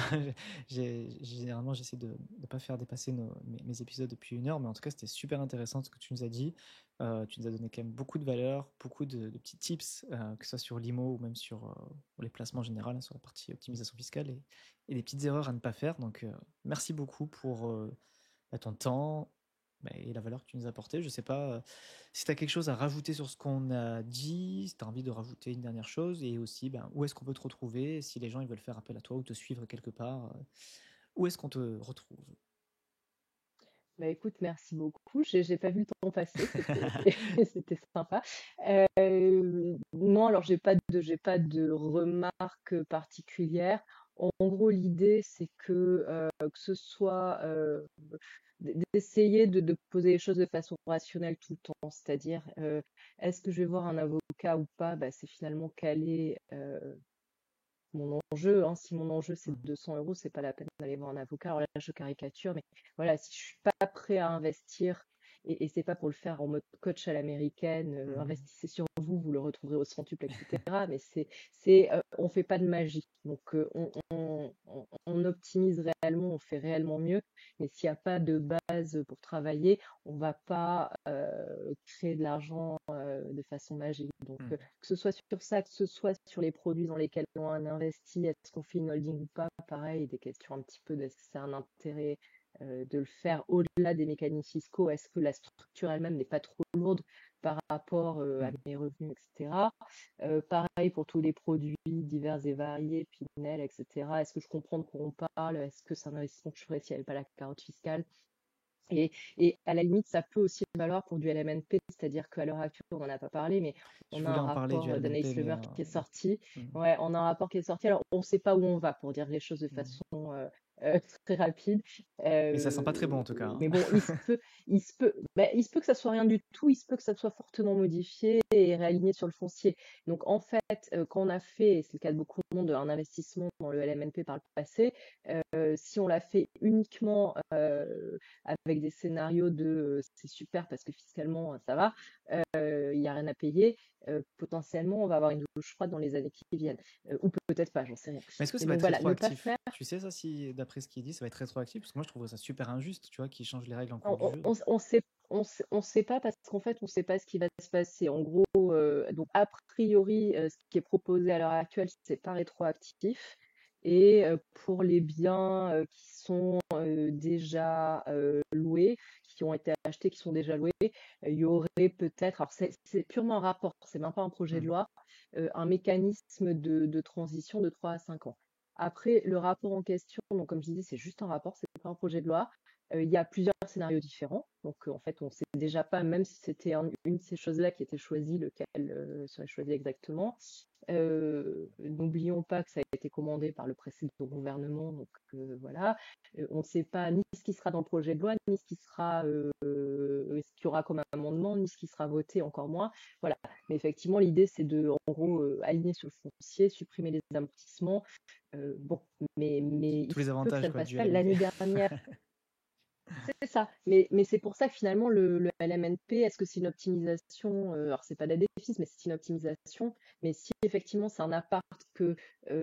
Généralement, j'essaie de ne pas faire dépasser mes épisodes depuis 1 heure, mais en tout cas, c'était super intéressant ce que tu nous as dit. Tu nous as donné quand même beaucoup de valeurs, beaucoup de petits tips, que ce soit sur l'IMO ou même sur les placements en général, hein, sur la partie optimisation fiscale et des petites erreurs à ne pas faire. Donc, merci beaucoup pour ton temps bah, et la valeur que tu nous as apportée. Je sais pas si tu as quelque chose à rajouter sur ce qu'on a dit, si tu as envie de rajouter une dernière chose, et aussi ben, où est-ce qu'on peut te retrouver, si les gens ils veulent faire appel à toi ou te suivre quelque part, où est-ce qu'on te retrouve? Bah écoute, merci beaucoup. J'ai pas vu le temps passer, c'était sympa. Non, alors j'ai pas de remarques particulières. En gros, l'idée c'est que ce soit d'essayer de poser les choses de façon rationnelle tout le temps. C'est-à-dire, est-ce que je vais voir un avocat ou pas? Bah, c'est finalement caler mon enjeu, hein. Si mon enjeu c'est Mhm. 200 euros, c'est pas la peine d'aller voir un avocat. Alors là, je caricature, mais voilà, si je suis pas prêt à investir et c'est pas pour le faire en mode coach à l'américaine, Mhm. investissez sur vous, vous le retrouverez au centuple, etc. Mais on fait pas de magie. Donc on optimise réellement, on fait réellement mieux. Mais s'il n'y a pas de base pour travailler, on va pas créer de l'argent de façon magique. Donc Mhm. que ce soit sur ça, que ce soit sur les produits dans lesquels on investit, est-ce qu'on fait une holding ou pas, pareil, des questions un petit peu d'est-ce que c'est un intérêt de le faire au-delà des mécanismes fiscaux. Est-ce que la structure elle-même n'est pas trop lourde par rapport à Mm. mes revenus, etc. Pareil pour tous les produits divers et variés, Pinel, etc. Est-ce que je comprends de quoi on parle? Est-ce que c'est un investissement que je ferais s'il n'y avait pas la carotte fiscale? Et à la limite, ça peut aussi valoir pour du LMNP, c'est-à-dire qu'à l'heure actuelle, on n'en a pas parlé, mais Je on a voulais un en parler du rapport LMNP, d'Anaïs mais Lever qui est sorti. mm. Ouais, on a un rapport qui est sorti. Alors, on ne sait pas où on va, pour dire les choses de Mm. façon très rapide. Et ça sent pas très bon en tout cas, Mais hein. bon, il se peut que ça soit rien du tout, il se peut que ça soit fortement modifié et réaligné sur le foncier. Donc, en fait, quand on a fait, et c'est le cas de beaucoup de monde, un investissement dans le LMNP par le passé, si on l'a fait uniquement avec des scénarios de c'est super parce que fiscalement ça va, il n'y a rien à payer, potentiellement on va avoir une douche froide dans les années qui viennent. Ou peut-être pas, j'en sais rien. Mais est-ce que ça Mais va donc être voilà, ne pas rétroactif? faire. Tu sais ça, si d'après ce qu'il dit, ça va être rétroactif? Parce que moi je trouverais ça super injuste, tu vois, qu'ils changent les règles en cours du On, jeu. on, on sait, on sait pas parce qu'en fait on sait pas ce qui va se passer. En gros, donc a priori, ce qui est proposé à l'heure actuelle, c'est pas rétroactif. Et pour les biens qui sont déjà loués, qui ont été achetés, qui sont déjà loués, il y aurait peut-être, alors c'est purement un rapport, c'est même pas un projet de Mm. loi, un mécanisme de transition de 3 à 5 ans. Après, le rapport en question, donc comme je disais, c'est juste un rapport, c'est pas un projet de loi. Il y a plusieurs scénarios différents. Donc, en fait, on ne sait déjà pas, même si c'était une de ces choses-là qui était choisie, lequel serait choisi exactement. N'oublions pas que ça a été commandé par le précédent gouvernement. Donc, voilà. On ne sait pas ni ce qui sera dans le projet de loi, ni ce qu'il y aura comme amendement, ni ce qui sera voté, encore moins. Voilà. Mais effectivement, l'idée, c'est de, en gros, aligner sur le foncier, supprimer les amortissements. Bon, mais il Tous les se peut que avantages ça ne quoi passe du pas. LMNP. L'année dernière, c'est ça. Mais c'est pour ça que finalement, le LMNP, est-ce que c'est une optimisation? Alors, c'est pas de la déficit, mais c'est une optimisation. Mais si effectivement, c'est un appart que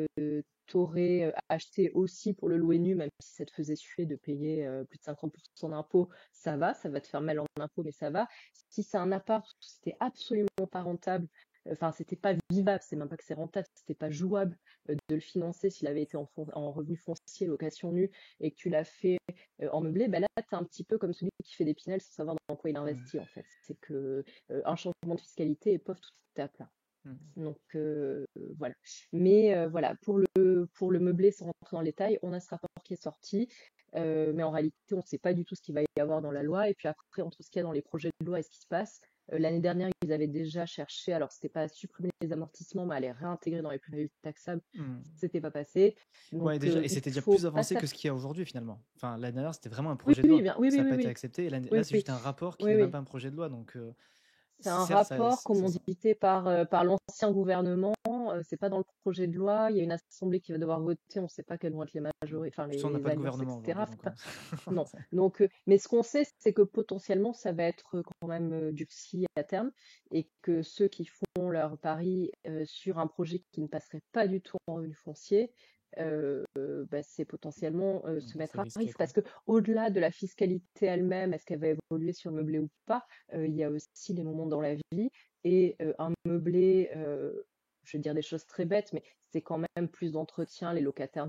tu aurais acheté aussi pour le louer nu, même si ça te faisait suer de payer plus de 50% d'impôts, ça va te faire mal en impôts, mais ça va. Si c'est un appart où c'était absolument pas rentable, enfin, c'était pas vivable, c'est même pas que c'est rentable, c'était pas jouable de le financer s'il avait été en revenu foncier, location nue, et que tu l'as fait en meublé, bah là, tu es un petit peu comme celui qui fait des Pinel sans savoir dans quoi il Mm. investit, en fait. C'est que un changement de fiscalité et pof, tout est à plat. Mm. Donc voilà. Mais voilà, pour le meublé, sans rentrer dans les détails, on a ce rapport qui est sorti. Mais en réalité, on ne sait pas du tout ce qu'il va y avoir dans la loi. Et puis après, entre ce qu'il y a dans les projets de loi et ce qui se passe, l'année dernière, ils avaient déjà cherché, alors c'était pas à supprimer les amortissements, mais à les réintégrer dans les plus-values taxables. Mm. C'était pas passé. Ouais, Donc déjà, et il c'était déjà faut plus pas avancé que ce qu'il y a s'attendre. aujourd'hui finalement. Enfin, l'année dernière, c'était vraiment un Oui, projet de oui, loi. bien, oui, Ça oui, n'a oui, pas été oui, accepté. Et là, oui, c'est oui, juste un rapport qui oui, n'est même oui. pas un projet de loi. Donc, C'est un certes, rapport commandité par l'ancien gouvernement. C'est pas dans le projet de loi. Il y a une assemblée qui va devoir voter. On ne sait pas quelles vont être les bon. majorités, enfin De toute façon, on n'a les pas de alliances, gouvernement aujourd'hui. etc. Donc, Non. Donc, mais ce qu'on sait, c'est que potentiellement, ça va être quand même durci à terme et que ceux qui font leur pari sur un projet qui ne passerait pas du tout en revenu foncier, bah, c'est potentiellement se c'est mettre à risqué, risque. quoi. Parce que au-delà de la fiscalité elle-même, est-ce qu'elle va évoluer sur le meublé ou pas, il y a aussi les moments dans la vie et un meublé, je vais dire des choses très bêtes, mais c'est quand même plus d'entretien, les locataires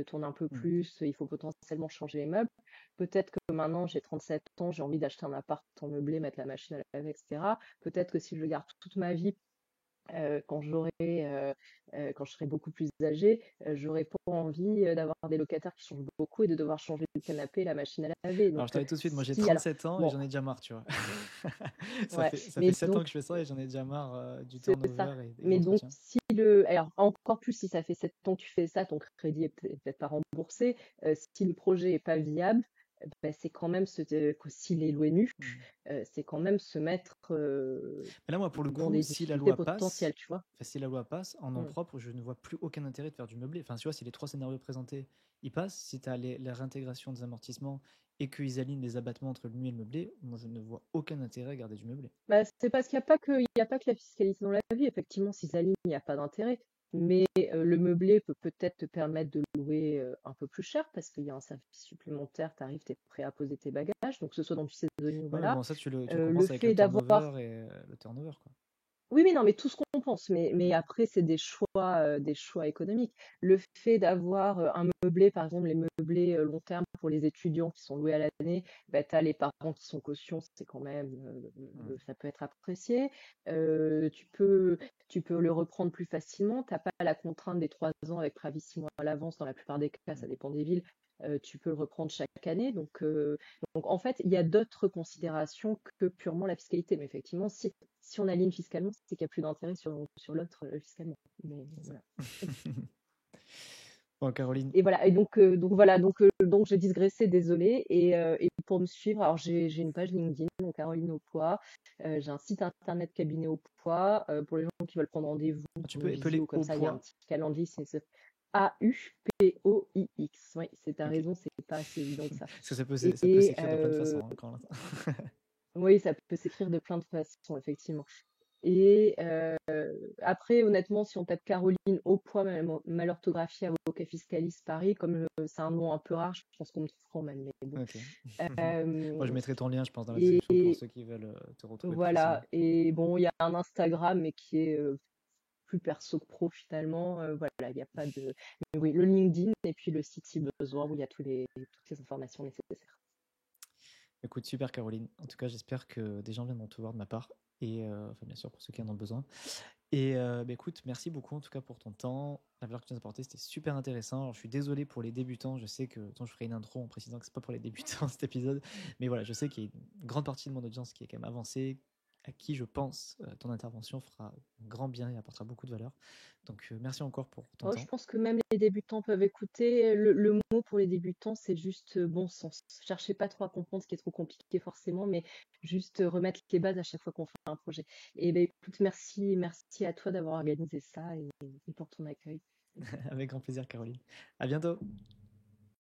tournent un peu Mm. plus, il faut potentiellement changer les meubles. Peut-être que maintenant, j'ai 37 ans, j'ai envie d'acheter un appart en meublé, mettre la machine à laver, etc. Peut-être que si je le garde toute ma vie, quand je serai beaucoup plus âgée, j'aurai pas envie d'avoir des locataires qui changent beaucoup et de devoir changer le canapé et la machine à laver. Alors, Donc, je t'avais tout de suite, moi j'ai si, alors, 37 ans et bon, j'en ai déjà marre, tu vois. ouais, Ça fait mais 7 ans donc, que je fais ça et j'en ai déjà marre du c'est ça. turnover et de Mais donc, l'entretien. si alors encore plus si ça fait 7 ans que tu fais ça, ton crédit est peut-être pas remboursé. Si le projet est pas viable, bah, c'est quand même s'il est loué nu, Mm. c'est quand même se mettre Mais là, moi, pour le dans coup, des si la difficultés loi passe, potentielles, tu vois. enfin, si la loi passe, en nom Mm. propre, je ne vois plus aucun intérêt de faire du meublé. Enfin, tu vois, si les trois scénarios présentés, ils passent, si tu as la réintégration des amortissements et qu'ils alignent les abattements entre le nu et le meublé, moi, je ne vois aucun intérêt à garder du meublé. Bah, c'est parce qu'il n'y a pas que, il y a pas que la fiscalité dans la vie. Effectivement, si ça ligne, il n'y a pas d'intérêt. Mais le meublé peut peut-être te permettre de louer un peu plus cher parce qu'il y a un service supplémentaire, tu arrives, tu es prêt à poser tes bagages, donc que ce soit dans du saisonnier, Ouais, mais voilà. bon, ça, tu le Le compenses avec le fait d'avoir turnover et le turnover, quoi. Oui, oui, non, mais tout ce qu'on pense, mais après, c'est des choix économiques. Le fait d'avoir un meublé, par exemple, les meublés long terme pour les étudiants qui sont loués à l'année, bah, tu as les parents qui sont caution, c'est quand même, Hmm. ça peut être apprécié. Tu peux le reprendre plus facilement. T'as pas la contrainte des 3 ans avec préavis 6 mois à l'avance. Dans la plupart des cas, ça dépend des villes. Tu peux le reprendre chaque année. Donc en fait, il y a d'autres considérations que purement la fiscalité. Mais effectivement, si on aligne fiscalement, c'est qu'il n'y a plus d'intérêt sur l'autre fiscalement. Mais C'est ça. voilà. Bon, Caroline, Et voilà. Et donc voilà. Donc j'ai digressé, désolé. Et pour me suivre, alors j'ai une page LinkedIn, donc Caroline au poids. J'ai un site internet cabinet au poids. Pour les gens qui veulent prendre rendez-vous tu pour peux une visio épeler comme au ça, il y a un poids. petit calendrier. C'est AUPOIX. Oui, c'est ta Ok. raison, c'est pas assez évident que ça. Parce que Et, ça peut et, s'écrire de plein de façons, euh, hein, quand... oui, ça peut s'écrire de plein de façons, effectivement. Et après, honnêtement, si on tape Caroline au poids, mal orthographié, avocat fiscaliste Paris, comme c'est un nom un peu rare, je pense qu'on me trouve quand même. Mais bon. Ok. Moi, je Euh, mettrai ton lien, je pense, dans la description pour et ceux qui veulent te retrouver plus facilement. voilà. Et bon, il y a un Instagram, mais qui est plus perso que pro finalement. Voilà, il n'y a pas de. Mais oui, le LinkedIn et puis le site si besoin, où il y a toutes les informations nécessaires. Écoute, super Caroline. En tout cas, j'espère que des gens viendront te voir de ma part. Et enfin, bien sûr, pour ceux qui en ont besoin. Et bah, écoute, merci beaucoup en tout cas pour ton temps. La valeur que tu nous as apportée, c'était super intéressant. Alors, je suis désolé pour les débutants. Je sais que je ferai une intro en précisant que c'est pas pour les débutants cet épisode. Mais voilà, je sais qu'il y a une grande partie de mon audience qui est quand même avancée, à qui je pense ton intervention fera un grand bien et apportera beaucoup de valeur. Donc, merci encore pour ton Oh, je temps. pense que même les débutants peuvent écouter. Le mot pour les débutants, c'est juste bon sens. Cherchez pas trop à comprendre ce qui est trop compliqué forcément, mais juste remettre les bases à chaque fois qu'on fait un projet. Et ben écoute, merci à toi d'avoir organisé ça et pour ton accueil. Avec grand plaisir, Caroline. À bientôt.